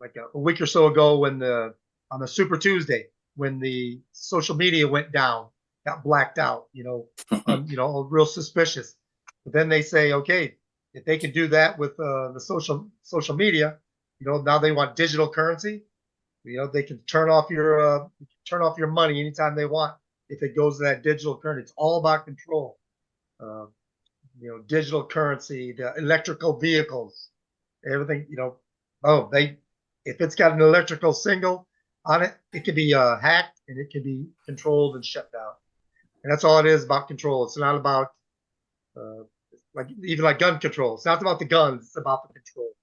like a week or so ago, when on the Super Tuesday, when the social media went down, got blacked out, you know, real suspicious. But then they say, okay, if they can do that with the social media, you know, now they want digital currency. You know, they can turn off your money anytime they want if it goes to that digital currency. It's all about control. You know, digital currency, the electrical vehicles, everything, you know, if it's got an electrical signal on it, it can be hacked, and it can be controlled and shut down. And that's all it is, about control. It's not about, like even like gun control. It's not about the guns; it's about the control,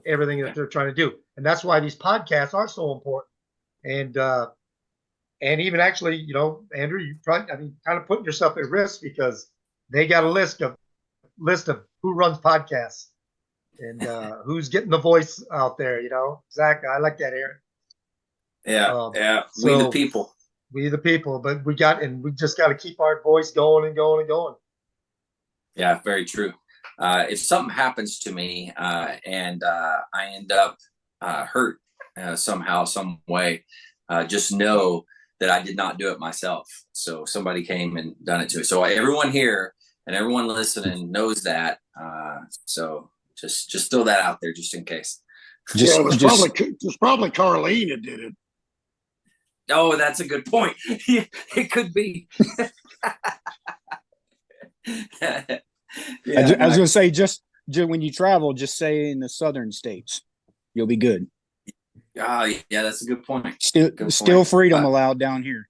everything that they're trying to do, and that's why these podcasts are so important. And even actually, Andrew, you probably, kind of putting yourself at risk because they got a list of who runs podcasts and who's getting the voice out there. Exactly. I like that, Aaron. Yeah. So we the people. We the people, but we just got to keep our voice going and going and going. Yeah, very true. If something happens to me and I end up hurt somehow, some way, just know that I did not do it myself. So somebody came and done it to me. So everyone here and everyone listening knows that. So just throw that out there just in case. It was probably Carlene that did it. Oh, that's a good point. It could be. I was going to say, just when you travel, just say in the southern states, you'll be good. Yeah, that's a good point. Still freedom allowed down here.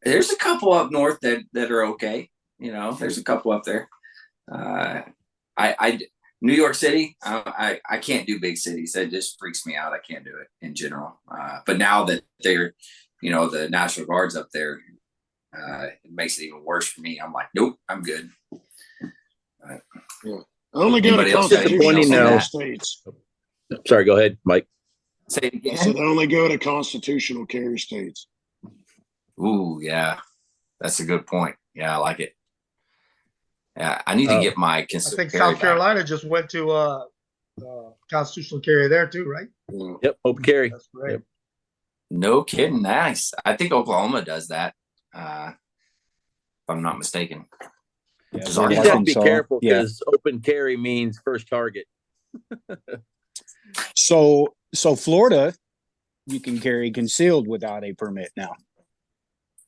There's a couple up north that are okay. There's a couple up there. New York City, I can't do big cities. That just freaks me out. I can't do it in general. But now that they're, the National Guard's up there, it makes it even worse for me. I'm like, nope, I'm good. Yeah. I only go to constitutional states. Sorry, go ahead, Mike. Say it again. I said I only go to constitutional carry states. Ooh, yeah, that's a good point. Yeah, I like it. Yeah, I need to get my. I think South Carolina just went to constitutional carry there too, right? Yeah. Yep, open carry. That's right. Yep. No kidding. Nice. I think Oklahoma does that. If I'm not mistaken. Yeah, You just have to be careful because open carry means first target. So Florida, you can carry concealed without a permit now.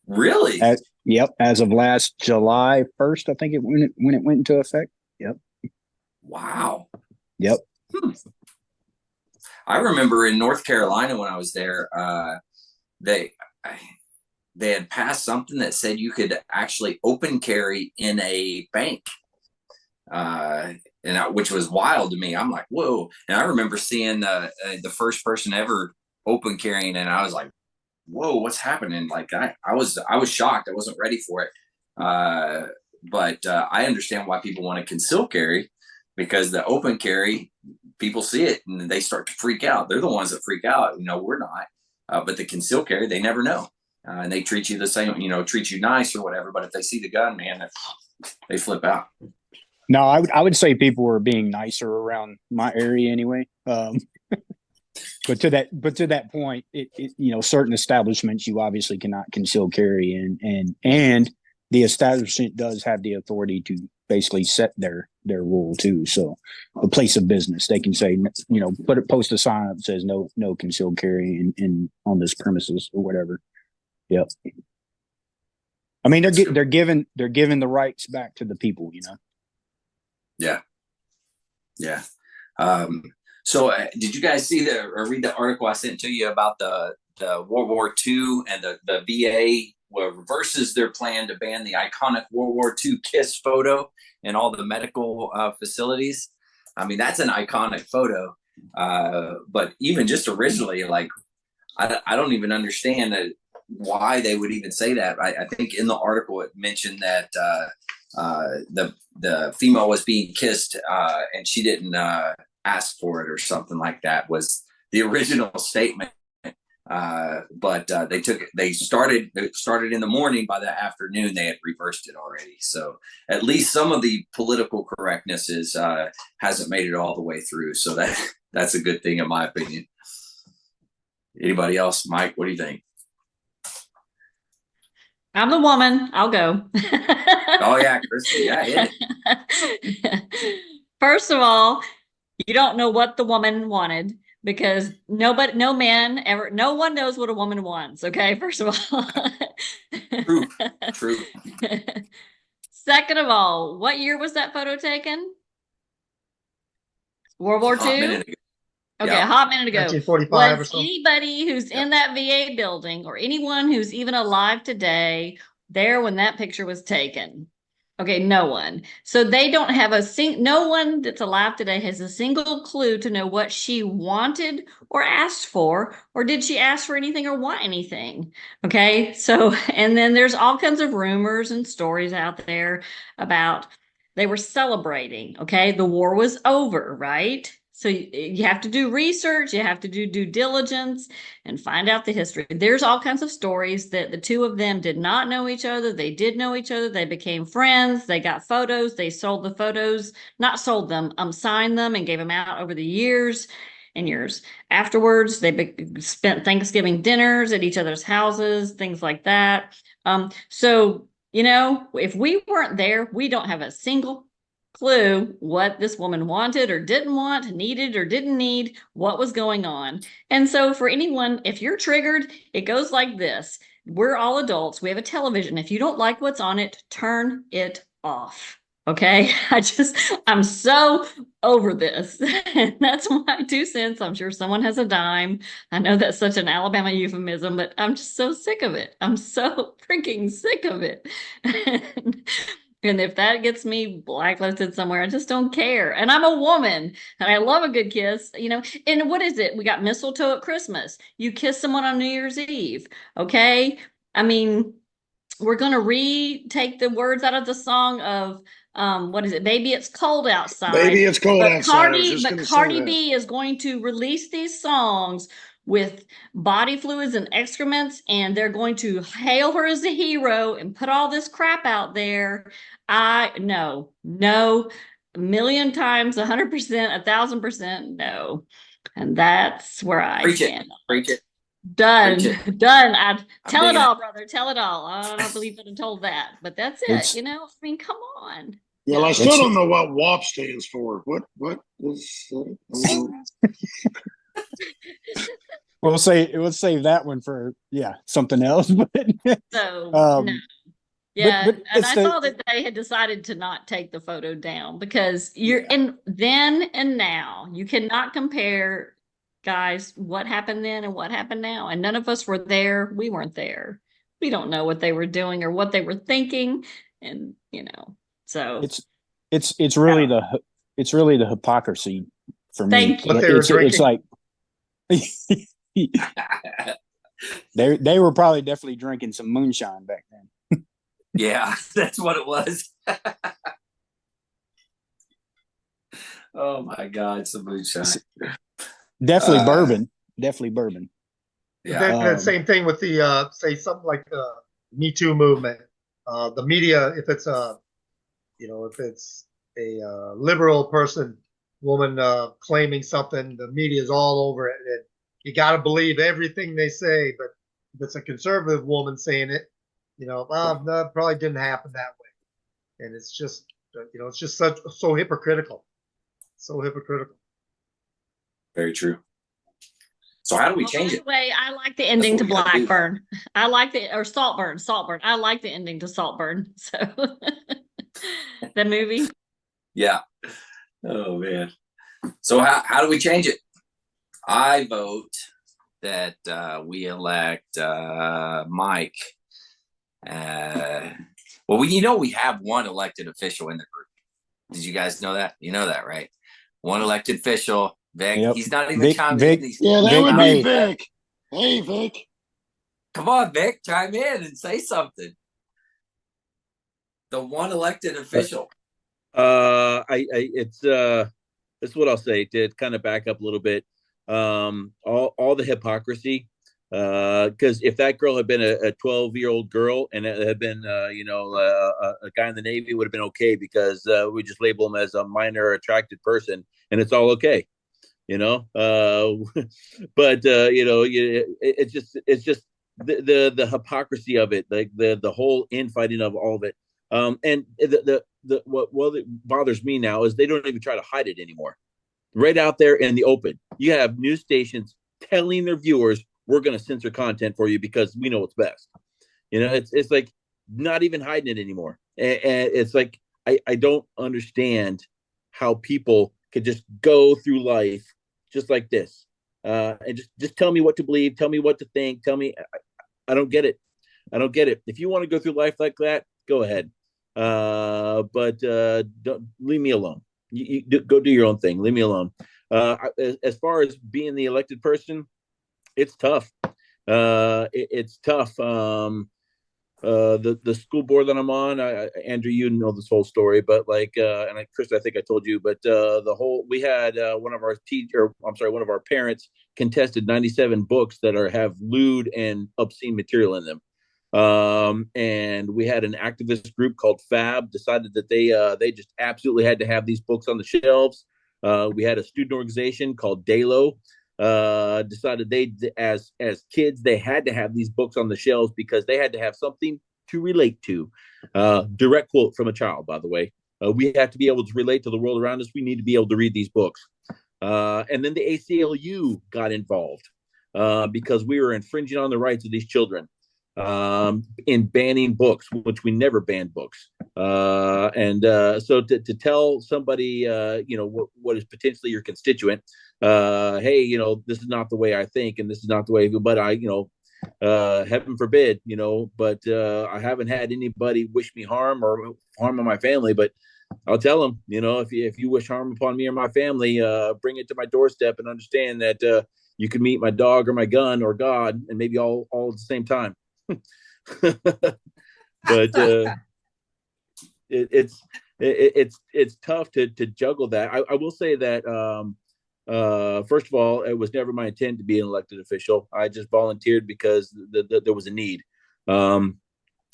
Really? Yep. As of last July 1st, I think when it went into effect. Yep. Wow. Yep. I remember in North Carolina when I was there, they had passed something that said you could actually open carry in a bank, which was wild to me. I'm like, whoa! And I remember seeing the first person ever open carrying, and I was like, whoa, what's happening? Like I was shocked. I wasn't ready for it. But I understand why people want to conceal carry, because the open carry, people see it and they start to freak out. They're the ones that freak out. We're not. But the conceal carry, they never know. And they treat you the same, treat you nice or whatever. But if they see the gun, man, they flip out. No, I would say people were being nicer around my area anyway. But to that point, certain establishments you obviously cannot conceal carry in, and the establishment does have the authority to basically set their rule too. So, a place of business, they can say, post a sign up that says no concealed carry in on this premises or whatever. Yep. I mean, they're giving the rights back to the people. Yeah. Yeah. So did you guys see or read the article I sent to you about the World War II and the VA reverses their plan to ban the iconic World War II kiss photo in all the medical facilities? I mean, that's an iconic photo. But even just originally, like, I don't even understand why they would even say that. I think in the article it mentioned that the female was being kissed and she didn't ask for it or something like that was the original statement. But they started in the morning. By the afternoon, they had reversed it already. So at least some of the political correctness hasn't made it all the way through. So that's a good thing in my opinion. Anybody else? Mike, what do you think? I'm the woman. I'll go. Oh yeah, Krista, yeah, hit it. First of all, you don't know what the woman wanted, because no one knows what a woman wants. Okay, first of all. True. Second of all, what year was that photo taken? World War II? Okay, Yeah. a hot minute ago. 1945 or Was something. anybody who's in that VA building or anyone who's even alive today there when that picture was taken? Okay, no one. So they don't have no one that's alive today has a single clue to know what she wanted or asked for, or did she ask for anything or want anything? Okay, so, and then there's all kinds of rumors and stories out there about they were celebrating. Okay, the war was over, right? So you have to do research, you have to do due diligence and find out the history. There's all kinds of stories that the two of them did not know each other. They did know each other. They became friends. They got photos. They sold the photos, not sold them, signed them and gave them out over the years and years. Afterwards, they spent Thanksgiving dinners at each other's houses, things like that. So, if we weren't there, we don't have a single clue what this woman wanted or didn't want, needed or didn't need, what was going on. And so for anyone, if you're triggered, it goes like this. We're all adults. We have a television. If you don't like what's on it, turn it off. Okay. I'm so over this. And that's my 2 cents. I'm sure someone has a dime. I know that's such an Alabama euphemism, but I'm just so sick of it. I'm so freaking sick of it. And if that gets me blacklisted somewhere, I just don't care. And I'm a woman and I love a good kiss, And what is it? We got mistletoe at Christmas. You kiss someone on New Year's Eve. Okay. I mean, we're going to retake the words out of the song of, what is it? Baby, it's cold outside. Baby, it's cold outside. Cardi B is going to release these songs with body fluids and excrements, and they're going to hail her as a hero and put all this crap out there. No, a million times, 100%, 1,000%, no. And that's where I stand. Preach it. Done. Tell it all, brother. Tell it all. I don't believe that I told that, but that's it. I mean, come on. Yeah, I still don't know what WAP stands for. What is? We'll save that one for something else. But so no. Yeah, but and I saw that they had decided to not take the photo down because and then and now you cannot compare, guys, what happened then and what happened now. And none of us were there. We weren't there. We don't know what they were doing or what they were thinking. And so it's really the hypocrisy for me. Thank you. It's like they were probably definitely drinking some moonshine back then. Yeah, that's what it was. Oh my God, some moonshine. Definitely bourbon. Definitely bourbon. Yeah. That same thing with the say something like the Me Too movement. The media, if it's a liberal woman claiming something, the media is all over it. And you got to believe everything they say. But if it's a conservative woman saying it, that probably didn't happen that way. And it's just, it's just so hypocritical. So hypocritical. Very true. So how do we change it? Anyway, I like the ending to Blackburn. I like or Saltburn. I like the ending to Saltburn. So the movie. Yeah. Oh man. So how do we change it? I vote that we elect Mike. Well, we have one elected official in the group. Did you guys know that? You know that, right? One elected official. Vick. Yep. He's not even chiming in. Yeah, that would be Vick. Hey, Vick. Come on, Vick, chime in and say something. The one elected official. It's what I'll say to kind of back up a little bit. All the hypocrisy. Because if that girl had been a 12-year-old girl and it had been, a guy in the Navy, it would have been okay because we just label him as a minor attracted person and it's all okay. But it's just the hypocrisy of it, like the whole infighting of all of it. And what bothers me now is they don't even try to hide it anymore. Right out there in the open, you have news stations telling their viewers, we're going to censor content for you because we know what's best. It's like not even hiding it anymore. And it's like, I don't understand how people could just go through life just like this. And just tell me what to believe. Tell me what to think. Tell me. I don't get it. I don't get it. If you want to go through life like that, go ahead. But don't leave me alone. Go do your own thing. Leave me alone. As far as being the elected person, it's tough. It's tough. The school board that I'm on, Andrew, you know this whole story, but Krista, I think I told you, but we had one of our parents contested 97 books that have lewd and obscene material in them. And we had an activist group called Fab decided that they just absolutely had to have these books on the shelves. We had a student organization called Dalo decided as kids they had to have these books on the shelves because they had to have something to relate to. Direct quote from a child, by the way. We have to be able to relate to the world around us. We need to be able to read these books. And then the ACLU got involved because we were infringing on the rights of these children in banning books, which we never banned books. So to tell somebody, what is potentially your constituent, hey, this is not the way I think, and this is not the way, but heaven forbid, but I haven't had anybody wish me harm or harm on my family, but I'll tell them, if you wish harm upon me or my family, bring it to my doorstep and understand that you can meet my dog or my gun or God, and maybe all at the same time. But it's tough to juggle that. I will say that first of all, it was never my intent to be an elected official. I just volunteered because there was a need. And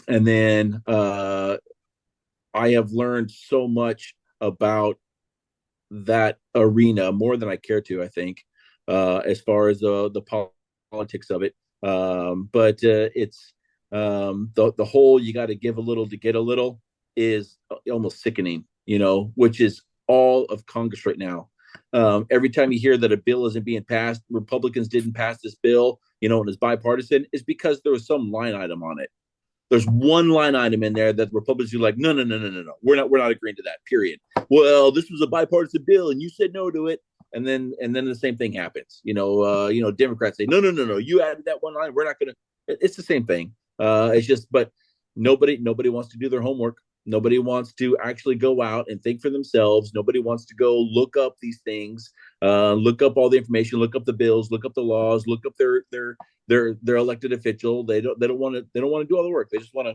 then I have learned so much about that arena, more than I care to, I think, as far as the politics of it. But it's the whole you got to give a little to get a little is almost sickening, which is all of Congress right now. Every time you hear that a bill isn't being passed, Republicans didn't pass this bill, and it's bipartisan, is because there was some line item on it. There's one line item in there that Republicans are like, no, we're not agreeing to that, period. Well, this was a bipartisan bill and you said no to it. And then the same thing happens. Democrats say, no, you added that one line. We're not going to. It's the same thing. It's just, but nobody wants to do their homework. Nobody wants to actually go out and think for themselves. Nobody wants to go look up these things, look up all the information, look up the bills, look up the laws, look up their elected official. They don't want to do all the work. They just want to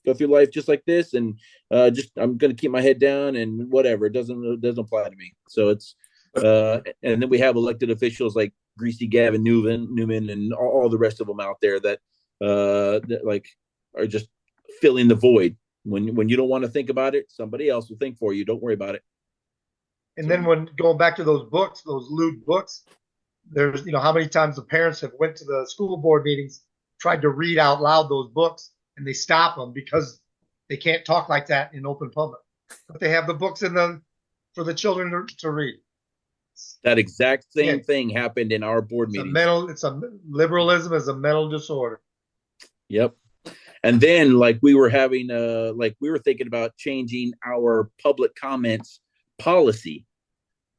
go through life just like this, and I'm going to keep my head down and whatever. It doesn't apply to me. So it's. And then we have elected officials like Greasy Gavin Newman and all the rest of them out there that are just filling the void. When you don't want to think about it, somebody else will think for you. Don't worry about it. And then when going back to those books, those lewd books, there's, how many times the parents have went to the school board meetings, tried to read out loud those books, and they stop them because they can't talk like that in open public. But they have the books for the children to read. That exact same thing happened in our board meeting. Liberalism is a mental disorder. Yep. And then we were thinking about changing our public comments policy.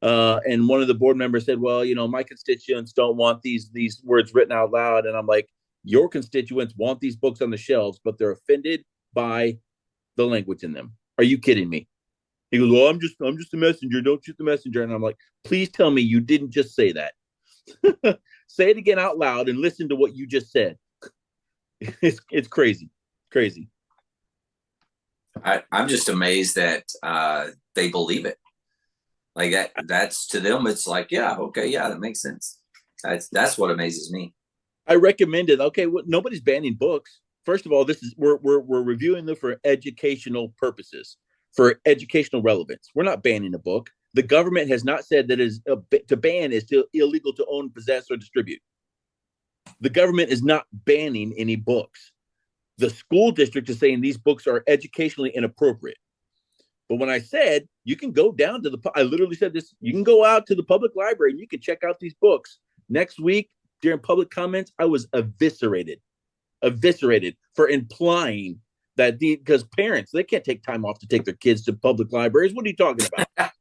And one of the board members said, well, my constituents don't want these words written out loud. And I'm like, your constituents want these books on the shelves, but they're offended by the language in them. Are you kidding me? He goes, well, I'm just a messenger. Don't shoot the messenger. And I'm like, please tell me you didn't just say that. Say it again out loud and listen to what you just said. It's crazy. Crazy. I'm just amazed that they believe it. Like that's to them, it's like, yeah, okay, yeah, that makes sense. That's what amazes me. I recommended, okay, well, nobody's banning books. First of all, we're reviewing them for educational purposes, for educational relevance. We're not banning a book. The government has not said that to ban is illegal to own, possess, or distribute. The government is not banning any books. The school district is saying these books are educationally inappropriate. But when I said you can go down to I literally said this, you can go out to the public library and you can check out these books. Next week during public comments, I was eviscerated for implying that because parents, they can't take time off to take their kids to public libraries. What are you talking about?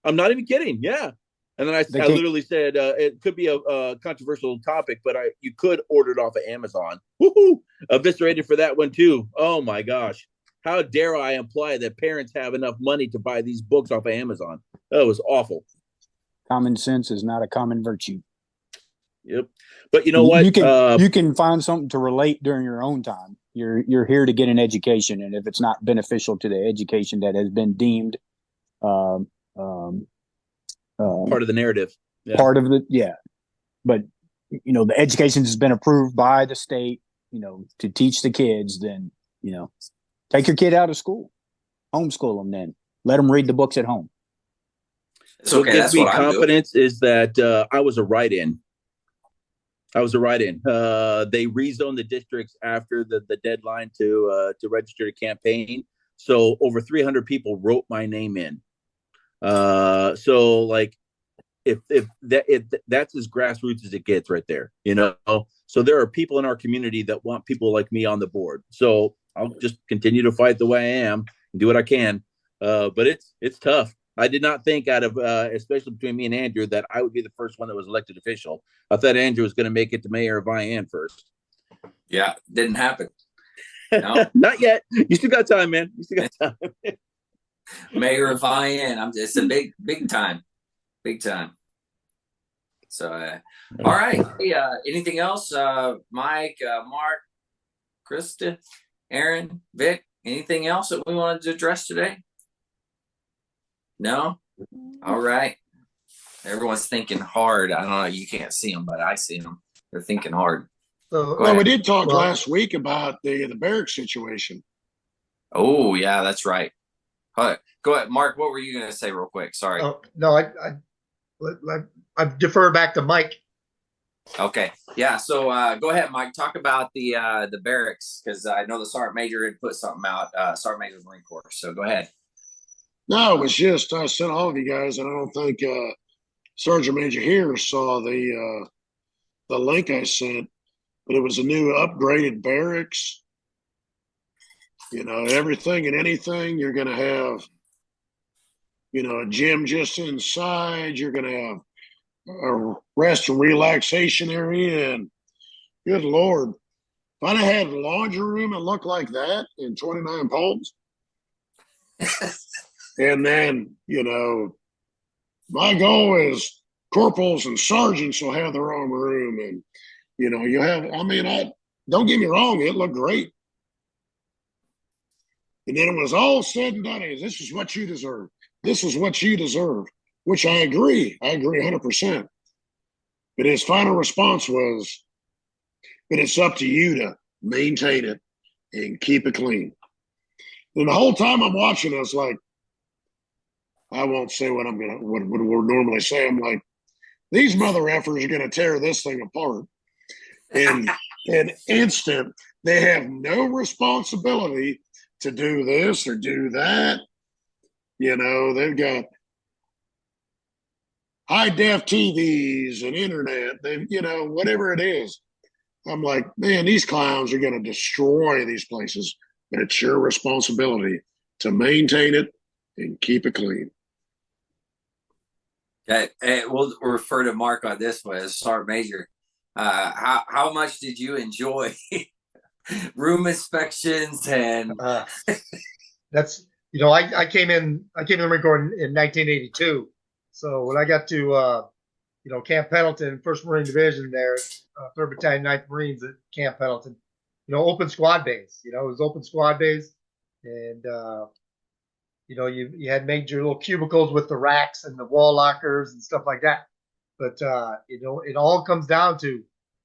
I'm not even kidding. Yeah. And then I literally said, it could be a controversial topic, but you could order it off of Amazon. Woohoo! Eviscerated for that one too. Oh my gosh. how dare I imply that parents have enough money to buy these books off of Amazon? That was awful. Common sense is not a common virtue. Yep. But you know what? You can find something to relate during your own time. You're here to get an education, and if it's not beneficial to the education that has been deemed part of the narrative, part of the but the education has been approved by the state, to teach the kids, then take your kid out of school, homeschool them, then let them read the books at home. It's okay. What gives That's me what I'm doing. confidence is that I was a write-in. They rezoned the districts after the deadline to register to campaign. So over 300 people wrote my name in. So like, if that's as grassroots as it gets right there, So there are people in our community that want people like me on the board. So I'll just continue to fight the way I am and do what I can. But it's tough. I did not think out of, especially between me and Andrew, that I would be the first one that was elected official. I thought Andrew was going to make it to mayor of Vian first. Yeah, didn't happen. No, not yet. You still got time, man. You still got time. Mayor of Vian. It's a big time. So, all right. Hey, anything else? Mike, Mark, Krista, Aaron, Vic, anything else that we wanted to address today? No? All right. Everyone's thinking hard. I don't know. You can't see them, but I see them. They're thinking hard. Well, we did talk last week about the barracks situation. Oh, yeah, that's right. All right. Go ahead, Mark. What were you going to say real quick? Sorry. Oh, no, I defer back to Mike. Okay. Yeah. So go ahead, Mike. Talk about the barracks, because I know the Sergeant Major had put something out. Sergeant Major of the Marine Corps. So go ahead. No, it was just I sent all of you guys, and I don't think Sergeant Major here saw the link I sent, but it was a new upgraded barracks. Everything and anything. You're going to have, a gym just inside. You're going to have a rest and relaxation area, and good Lord, if I'd have had a laundry room that looked like that in 29 Palms, and then, my goal is corporals and sergeants will have their own room, and, you have, don't get me wrong, it looked great. And then it was all said and done. This is what you deserve. This is what you deserve, which I agree. I agree 100%. But his final response was, but it's up to you to maintain it and keep it clean. And the whole time I'm watching, I was like, I won't say what we're normally say. I'm like, these mother effers are going to tear this thing apart. In an instant, they have no responsibility to do this or do that. They've got high def TVs and internet. They, whatever it is. I'm like, man, these clowns are going to destroy these places, but it's your responsibility to maintain it and keep it clean. Okay, we'll refer to Mark on this one as Sergeant Major. How much did you enjoy room inspections and? That's I came in the Marine Corps in 1982. So when I got to Camp Pendleton, 1st Marine Division there, 3rd Battalion, 9th Marines at Camp Pendleton, open squad bays. It was open squad bays, and you had made your little cubicles with the racks and the wall lockers and stuff like that. But it all comes down to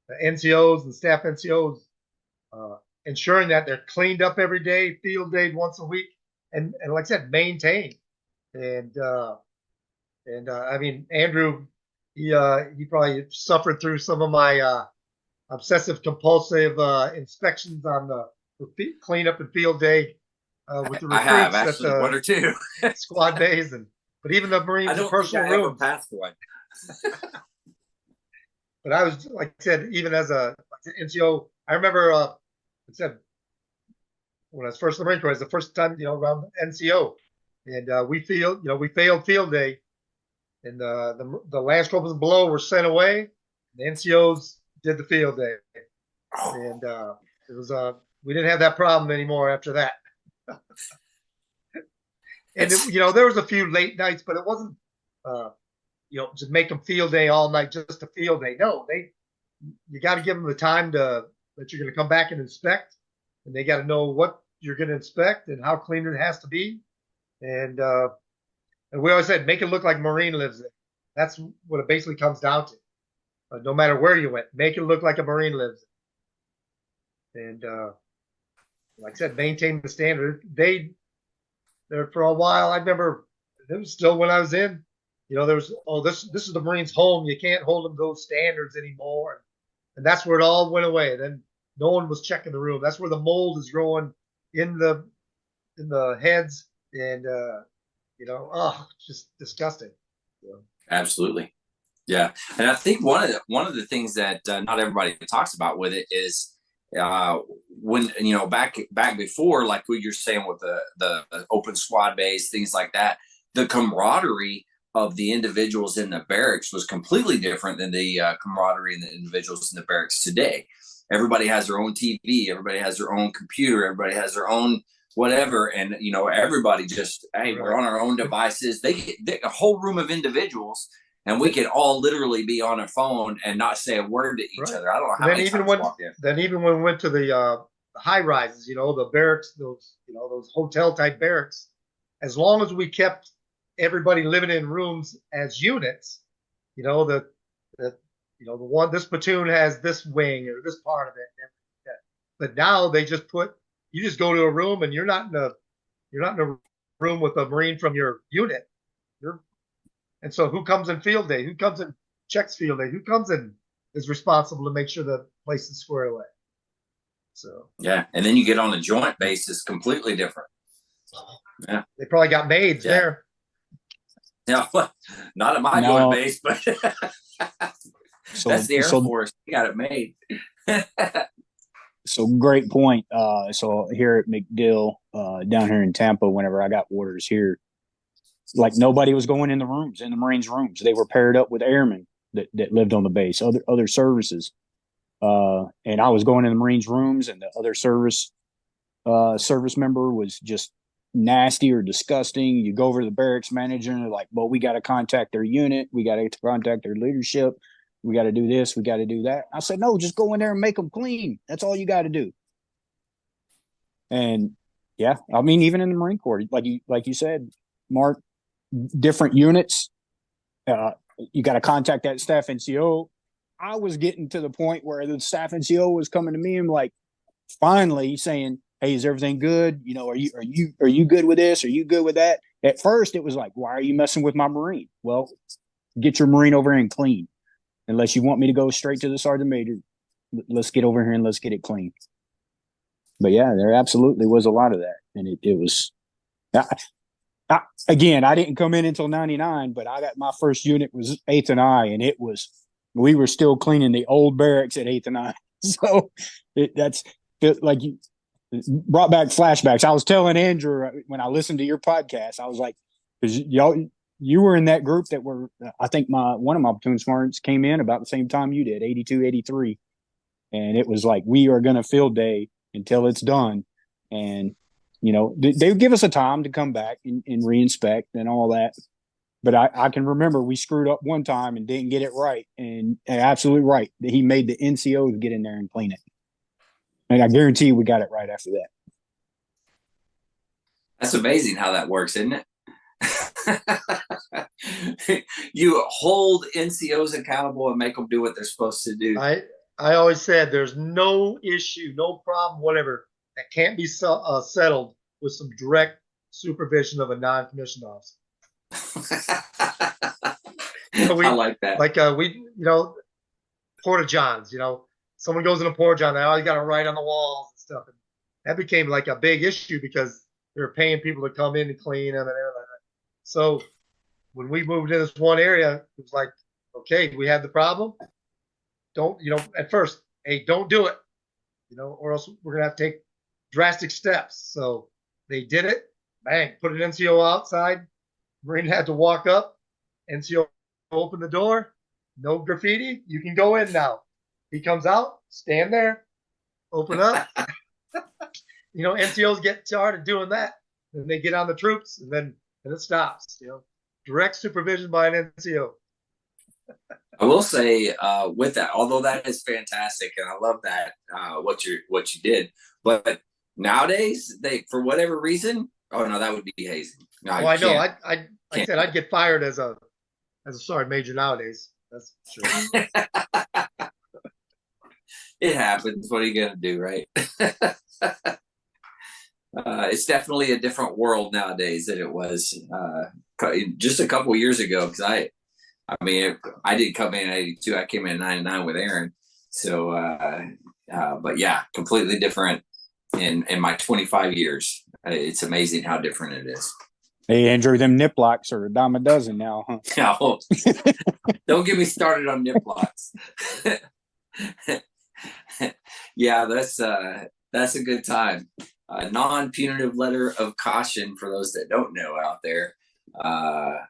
the NCOs and staff NCOs ensuring that they're cleaned up every day, field day once a week, and like I said, maintained. And Andrew, he probably suffered through some of my obsessive compulsive inspections on the cleanup and field day with the recruits. I have actually one or two squad days, but even the Marines in personal rooms. Passed one. But I was, like I said, even as a NCO, I remember I said when I was first in the Marine Corps, it was the first time around NCO, and we failed field day, and the Lance Corporals below were sent away. The NCOs did the field day, and it was we didn't have that problem anymore after that. And there was a few late nights, but it wasn't, just make them field day all night just a field day. No, you got to give them the time that you're going to come back and inspect, and they got to know what you're going to inspect and how clean it has to be. And we always said, make it look like Marine lives there. That's what it basically comes down to. No matter where you went, make it look like a Marine lives there. And like I said, maintain the standard. There for a while, I remember it was still when I was in, there was, this is the Marines' home. You can't hold them those standards anymore. And that's where it all went away. Then no one was checking the room. That's where the mold is growing in the heads, and just disgusting. So. Absolutely. Yeah. And I think one of the things that not everybody talks about with it is when, back before, like what you're saying with the open squad base, things like that, the camaraderie of the individuals in the barracks was completely different than the camaraderie in the individuals in the barracks today. Everybody has their own TV, everybody has their own computer, everybody has their own whatever, and everybody just, hey, we're on our own devices. They get a whole room of individuals, and we could all literally be on a phone and not say a word to each other. I don't know how many times walked in. Then even when we went to the high rises, the barracks, those hotel type barracks, as long as we kept everybody living in rooms as units, this platoon has this wing or this part of it. But now they just you just go to a room and you're not in a room with a Marine from your unit. And so who comes in field day? Who comes in checks field day? Who comes in is responsible to make sure the place is squared away? So yeah, and then you get on a joint basis, completely different. Yeah, they probably got maids there. Yeah, not at my joint base, but that's the Air Force. You got it made. So great point. So here at McDill, down here in Tampa, whenever I got orders here, like nobody was going in the Marines' rooms. They were paired up with airmen that lived on the base, other services. And I was going in the Marines' rooms, and the other service member was just nasty or disgusting. You go over to the barracks manager and they're like, well, we got to contact their unit. We got to contact their leadership. We got to do this. We got to do that. I said, no, just go in there and make them clean. That's all you got to do. And yeah, I mean, even in the Marine Corps, like you said, Mark, different units, you got to contact that staff NCO. I was getting to the point where the staff NCO was coming to me and like, finally saying, hey, is everything good? Are you good with this? Are you good with that? At first it was like, why are you messing with my Marine? Well, get your Marine over here and clean. Unless you want me to go straight to the sergeant major, let's get over here and let's get it clean. But yeah, there absolutely was a lot of that. And it was, again, I didn't come in until 99, but I got my first unit was 8th and I, and we were still cleaning the old barracks at 8th and I. So that's like you brought back flashbacks. I was telling Andrew when I listened to your podcast, I was like, because you were in that group that were, I think one of my platoon sergeants came in about the same time you did, 82, 83. And it was like, we are going to field day until it's done. And, they would give us a time to come back and reinspect and all that. But I can remember we screwed up one time and didn't get it right. And absolutely right. That he made the NCOs get in there and clean it. And I guarantee we got it right after that. That's amazing how that works, isn't it? You hold NCOs accountable and make them do what they're supposed to do. I always said there's no issue, no problem, whatever, that can't be settled with some direct supervision of a non-commissioned officer. I like that. Like porta johns, someone goes in a porta john, they always got to write on the walls and stuff. And that became like a big issue because they were paying people to come in and clean them and everything. So when we moved in this one area, it was like, okay, we have the problem. Don't, at first, hey, don't do it, or else we're going to have to take drastic steps. So they did it. Bang, put an NCO outside. Marine had to walk up. NCO opened the door. No graffiti. You can go in now. He comes out. Stand there. Open up. NCOs get tired of doing that, and they get on the troops, and then it stops. Direct supervision by an NCO. I will say with that, although that is fantastic, and I love that what you did, but nowadays for whatever reason, oh no, that would be hazing. No, I know. I said I'd get fired as a sergeant major nowadays. That's true. It happens. What are you gonna do, right? It's definitely a different world nowadays than it was just a couple years ago. Because I didn't come in in '82. I came in in '99 with Aaron. So, but yeah, completely different in my 25 years. It's amazing how different it is. Hey, Andrew, them nip locks are a dime a dozen now, huh? No, don't get me started on nip locks. Yeah, that's a good time. Non-punitive letter of caution for those that don't know out there. I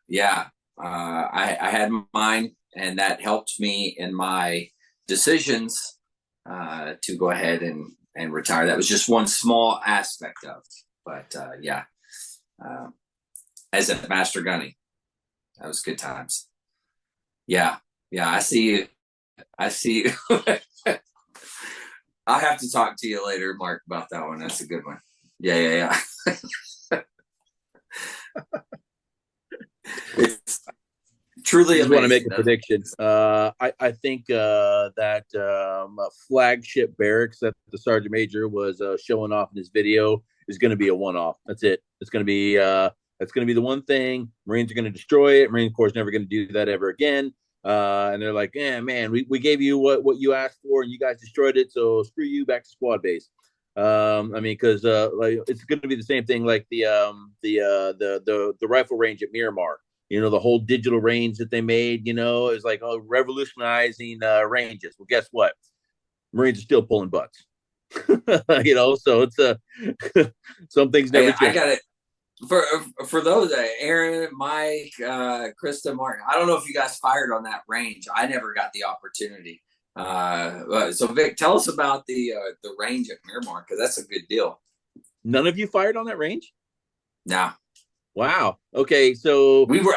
had mine, and that helped me in my decisions to go ahead and retire. That was just one small aspect of, but as a master gunny, that was good times. Yeah, I see you. I'll have to talk to you later, Mark, about that one. That's a good one. Yeah. It's truly I just amazing. want to make a prediction. I think that flagship barracks that the sergeant major was showing off in his video is going to be a one-off. That's it. It's going to be the one thing. Marines are going to destroy it. Marine Corps is never going to do that ever again. And they're like, yeah, man, we gave you what you asked for, and you guys destroyed it. So screw you, back to squad base. Because like it's going to be the same thing like the rifle range at Miramar. The whole digital range that they made. Is like revolutionizing ranges. Well, guess what? Marines are still pulling butts. So it's some things never change. I got it. For those, Aaron, Mike, Krista, Martin, I don't know if you guys fired on that range. I never got the opportunity. So Vic, tell us about the range at Miramar, because that's a good deal. None of you fired on that range? No. Wow. Okay, so we were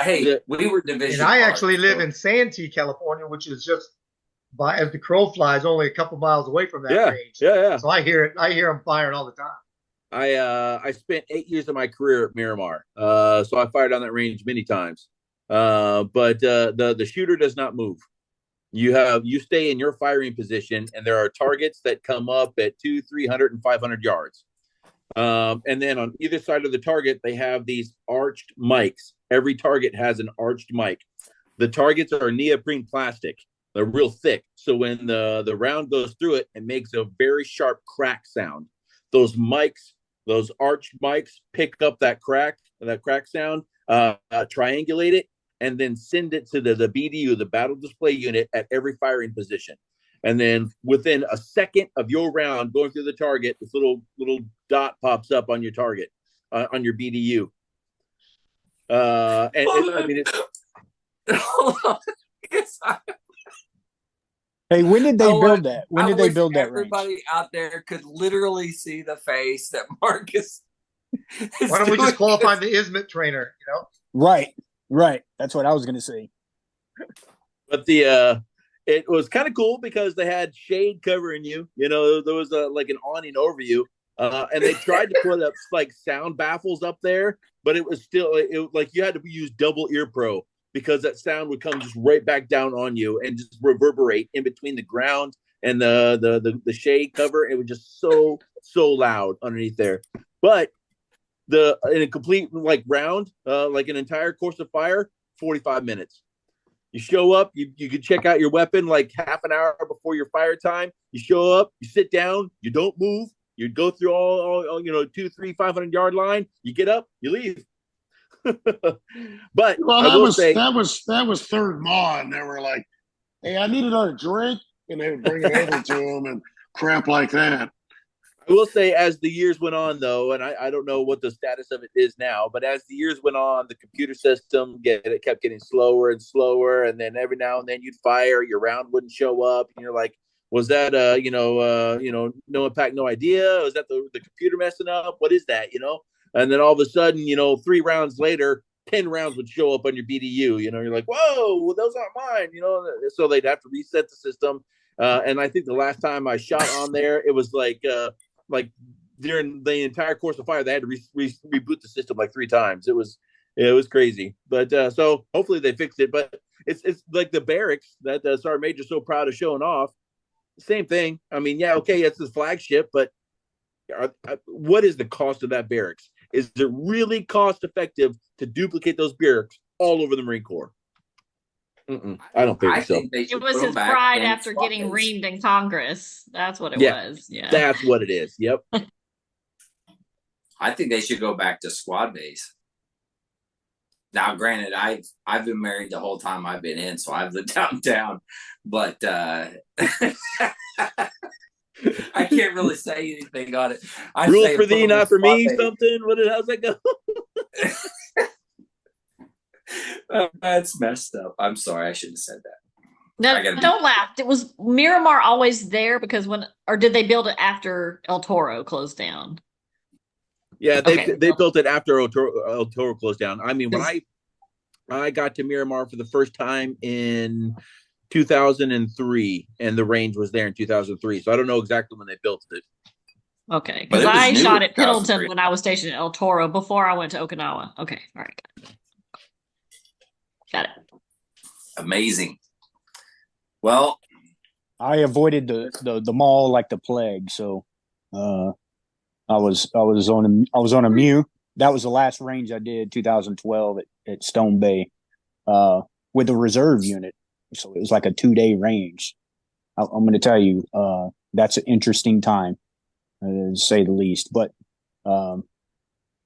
division. And I actually live in Santee, California, which is just as the crow flies, only a couple miles away from that range. Yeah. So I hear it. I hear them firing all the time. I spent 8 years of my career at Miramar, so I fired on that range many times. But the shooter does not move. You stay in your firing position, and there are targets that come up at 200, 300, and 500 yards. And then on either side of the target, they have these arched mics. Every target has an arched mic. The targets are neoprene plastic. They're real thick, so when the round goes through it, it makes a very sharp crack sound. Those mics. Those arched mics pick up that crack sound, triangulate it, and then send it to the BDU, the battle display unit, at every firing position. And then within a second of your round going through the target, this little dot pops up on your target, on your BDU. Hey, when did they build that? When did they build that everybody range? out there could literally see the face that Marcus is Why don't we just qualify the ISMIT trainer, Right. That's what I was going to say. But it was kind of cool because they had shade covering you. There was like an awning over you. And they tried to put up like sound baffles up there, but it was still like you had to use double ear pro, because that sound would come just right back down on you and just reverberate in between the ground and the shade cover. It was just so loud underneath there. But in a complete like round, like an entire course of fire, 45 minutes. You show up, you can check out your weapon like half an hour before your fire time. You show up, you sit down, you don't move. You go through all 200, 300, 500 yard line. You get up, you leave. But that was third Ma, and they were like, "Hey, I need another drink," and they would bring it over to them and crap like that. I will say, as the years went on, though, and I don't know what the status of it is now, but as the years went on, the computer system it kept getting slower and slower, and then every now and then you'd fire, your round wouldn't show up, and you're like, Was that no impact, no idea? Was that the computer messing up? What is that? And then all of a sudden, 3 rounds later, 10 rounds would show up on your BDU. You're like, whoa, well, those aren't mine. So they'd have to reset the system. And I think the last time I shot on there, it was like during the entire course of fire, they had to reboot the system like 3 times. It was crazy. But so hopefully they fixed it. But it's like the barracks that Sergeant Major's so proud of showing off. Same thing. I mean, yeah, okay, it's his flagship, but what is the cost of that barracks? Is it really cost effective to duplicate those barracks all over the Marine Corps? I don't think so. It was his pride after getting reamed in Congress. That's what it was. Yeah, that's what it is. Yep. I think they should go back to squad base. Now, granted, I've been married the whole time I've been in, so I've lived downtown, but I can't really say anything on it. Rules for thee, not for me. Something. How's that go? That's messed up. I'm sorry, I shouldn't have said that. No, don't laugh. It was Miramar always there because or did they build it after El Toro closed down? Yeah, they built it after El Toro closed down. I mean, when I got to Miramar for the first time in 2003, and the range was there in 2003. So I don't know exactly when they built it. Okay, because I shot at Pendleton when I was stationed at El Toro before I went to Okinawa. Okay, all right. Got it. Amazing. Well, I avoided the mall like the plague, so I was on a Mew. That was the last range I did, 2012 at Stone Bay, with the reserve unit. So it was like a 2-day range. I'm going to tell you, that's an interesting time, to say the least. But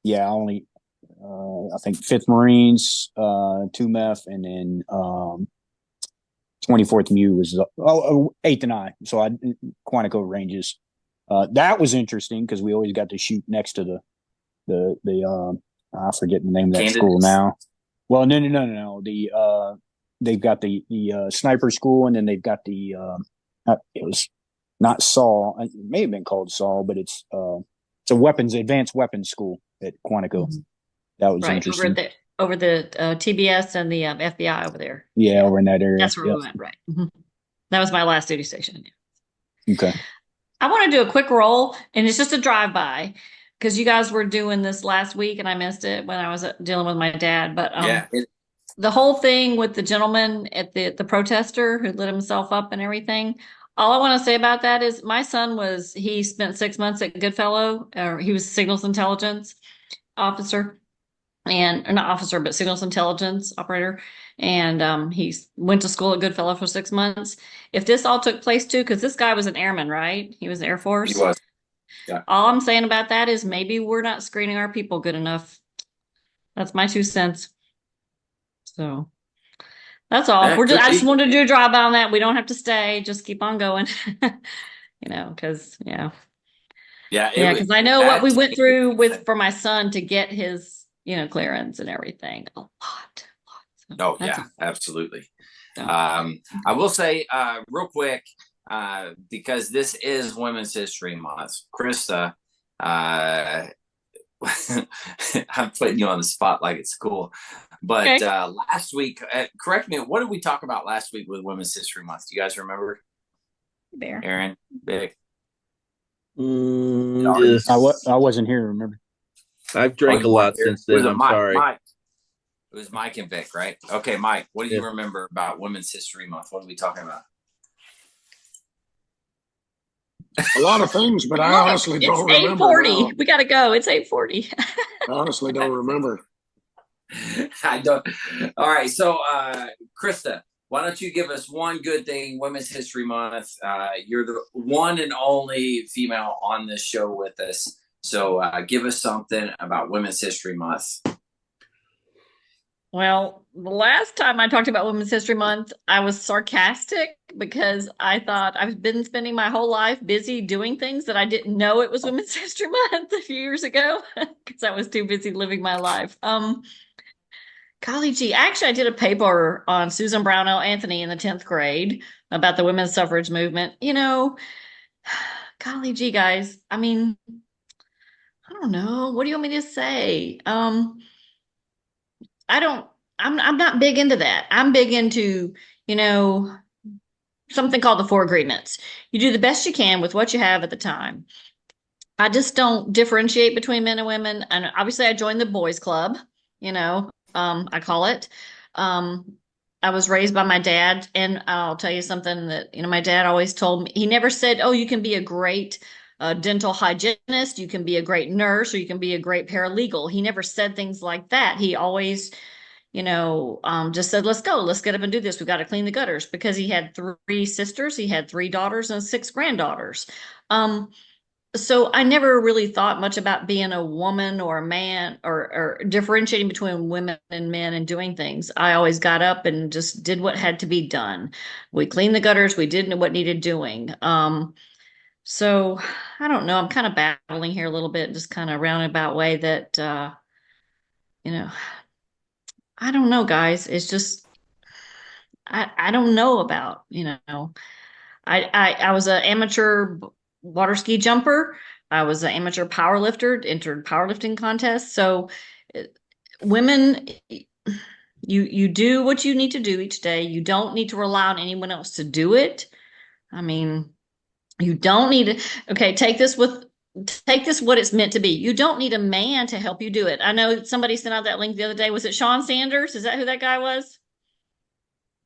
yeah, I think 5th Marines, 2 MEF, and then 24th Mew was 8th and I. So Quantico ranges. That was interesting because we always got to shoot next to the I forget the name of that school now. Well, no. They've got the sniper school, and then they've got the it was not Saul. It may have been called Saul, but it's a advanced weapons school at Quantico. Mm-hmm. That was interesting. Over the TBS and the FBI over there. Yeah, over in that area. That's where we went, right. Mm-hmm. That was my last duty station. Yeah. Okay. I want to do a quick roll, and it's just a drive-by, because you guys were doing this last week, and I missed it when I was dealing with my dad. But the whole thing with the gentleman at the protester who lit himself up and everything, all I want to say about that is my son he spent 6 months at Goodfellow, or he was signals intelligence officer. Or not officer, but signals intelligence operator. And he went to school at Goodfellow for 6 months. If this all took place too, because this guy was an airman, right? He was Air Force. He was. Yeah. All I'm saying about that is maybe we're not screening our people good enough. That's my 2 cents. So that's all. I just wanted to do a drive on that. We don't have to stay. Just keep on going. Because because I know what we went through for my son to get his clearance and everything. A lot. So absolutely. I will say real quick, because this is Women's History Month, Krista, I'm putting you on the spot like it's cool. But okay. Last week, correct me, what did we talk about last week with Women's History Month? Do you guys remember? Bear. Aaron, Vick. I wasn't here, remember? I've drank a lot since then. I'm sorry. Mike. It was Mike and Vick, right? Okay, Mike, what do you remember about Women's History Month? What are we talking about? A lot of things, but I honestly don't remember. It's 8:40. We got to go. It's 8:40. I honestly don't remember. I don't. All right. So, Krista, why don't you give us one good thing, Women's History Month? You're the one and only female on this show with us. So give us something about Women's History Month. Well, the last time I talked about Women's History Month, I was sarcastic because I thought I've been spending my whole life busy doing things that I didn't know it was Women's History Month a few years ago because I was too busy living my life. golly gee, actually, I did a paper on Susan Brownell Anthony in the 10th grade about the women's suffrage movement. Golly gee, guys. I mean, I don't know. What do you want me to say? I'm not big into that. I'm big into, something called the 4 agreements. You do the best you can with what you have at the time. I just don't differentiate between men and women. And obviously I joined the boys club, I call it. I was raised by my dad, and I'll tell you something that, my dad always told me. He never said, oh, you can be a great dental hygienist, you can be a great nurse, or you can be a great paralegal. He never said things like that. He always, just said, let's go, let's get up and do this. We've got to clean the gutters, because he had 3 sisters, he had 3 daughters and 6 granddaughters. So I never really thought much about being a woman or a man, or differentiating between women and men and doing things. I always got up and just did what had to be done. We cleaned the gutters. We did what needed doing. So I don't know. I'm kind of battling here a little bit, just kind of roundabout way that, I don't know, guys. It's just, I don't know about, I was an amateur water ski jumper. I was an amateur power lifter, entered powerlifting contests. So women, you do what you need to do each day. You don't need to rely on anyone else to do it. I mean, you don't need to, okay, take this what it's meant to be. You don't need a man to help you do it. I know somebody sent out that link the other day. Was it Sean Sanders? Is that who that guy was?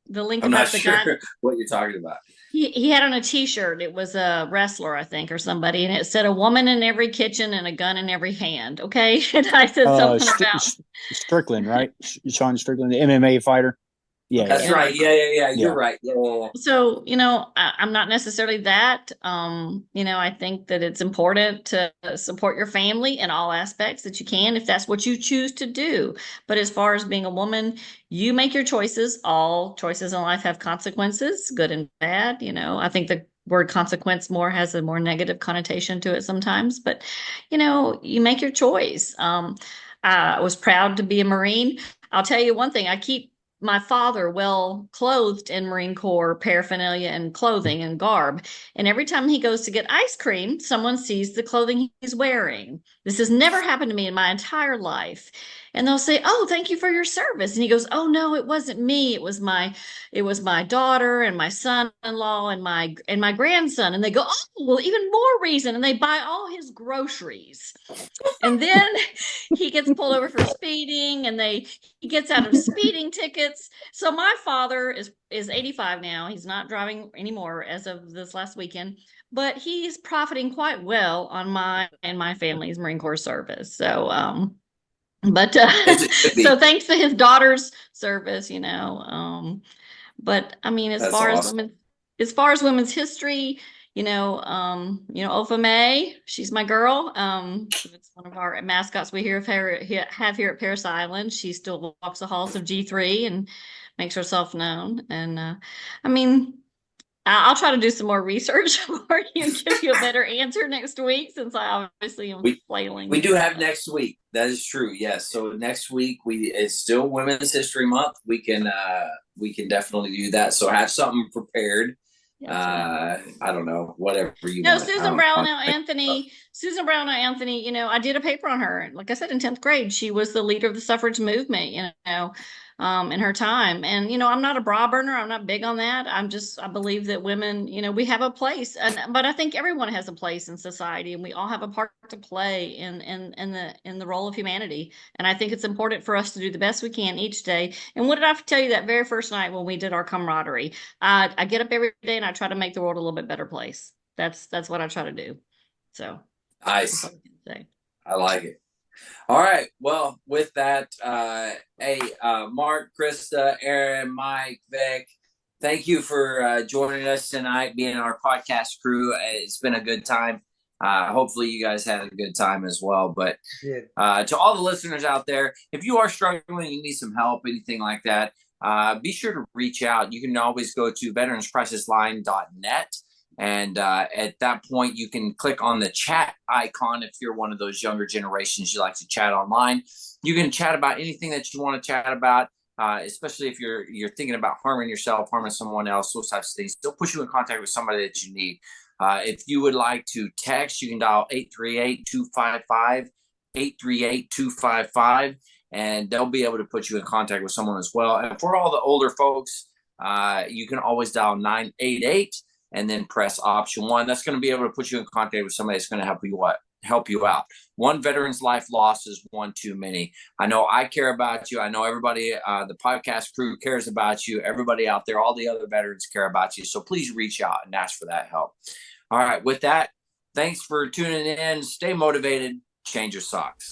The link I'm about not the sure guy. what you're talking about. He had on a t-shirt. It was a wrestler, I think, or somebody, and it said a woman in every kitchen and a gun in every hand. Okay. And I said something about Strickland, right? Sean Strickland, the MMA fighter. Yeah, that's right. Yeah. You're right. Yeah. So, I'm not necessarily that. I think that it's important to support your family in all aspects that you can, if that's what you choose to do. But as far as being a woman, you make your choices. All choices in life have consequences, good and bad. I think the word consequence has a more negative connotation to it sometimes, but, you make your choice. I was proud to be a Marine. I'll tell you one thing, I keep my father well clothed in Marine Corps paraphernalia and clothing and garb. And every time he goes to get ice cream, someone sees the clothing he's wearing. This has never happened to me in my entire life. And they'll say, "Oh, thank you for your service." And he goes, "Oh no, it wasn't me. It was my daughter and my son-in-law and my grandson." And they go, "Oh, well, even more reason." And they buy all his groceries. And then he gets pulled over for speeding, and he gets out of speeding tickets. So my father is 85 now. He's not driving anymore as of this last weekend, but he's profiting quite well on my and my family's Marine Corps service. So so thanks to his daughter's service, but I mean, as far as women's history, Ofa May, she's my girl. It's one of our mascots we have here at Paris Island. She still walks the halls of G3 and makes herself known. And I mean, I'll try to do some more research for you and give you a better answer next week, since I obviously am flailing. We do have next week. That is true. Yes. So next week it's still Women's History Month. We can definitely do that. So have something prepared. I don't know, whatever you want. Susan Brownell Anthony, I did a paper on her. Like I said, in 10th grade, she was the leader of the suffrage movement, in her time. And, I'm not a bra burner. I'm not big on that. I believe that women, we have a place, but I think everyone has a place in society, and we all have a part to play in the role of humanity. And I think it's important for us to do the best we can each day. And what did I tell you that very first night when we did our camaraderie? I get up every day and I try to make the world a little bit better place. That's what I try to do. So nice. I like it. All right. Well, with that, Mark, Krista, Aaron, Mike, Vick, thank you for joining us tonight, being our podcast crew. It's been a good time. Hopefully you guys had a good time as well. But to all the listeners out there, if you are struggling, you need some help, anything like that, be sure to reach out. You can always go to veteranscrisisline.net. And at that point, you can click on the chat icon. If you're one of those younger generations, you like to chat online, you can chat about anything that you want to chat about, especially if you're thinking about harming yourself, harming someone else, those types of things. They'll put you in contact with somebody that you need. If you would like to text, you can dial 838-255-838-255, and they'll be able to put you in contact with someone as well. And for all the older folks, you can always dial 988 and then press option 1. That's going to be able to put you in contact with somebody that's going to help you out. One veteran's life lost is one too many. I know I care about you. I know everybody, the podcast crew cares about you. Everybody out there, all the other veterans care about you. So please reach out and ask for that help. All right. With that, thanks for tuning in. Stay motivated. Change your socks.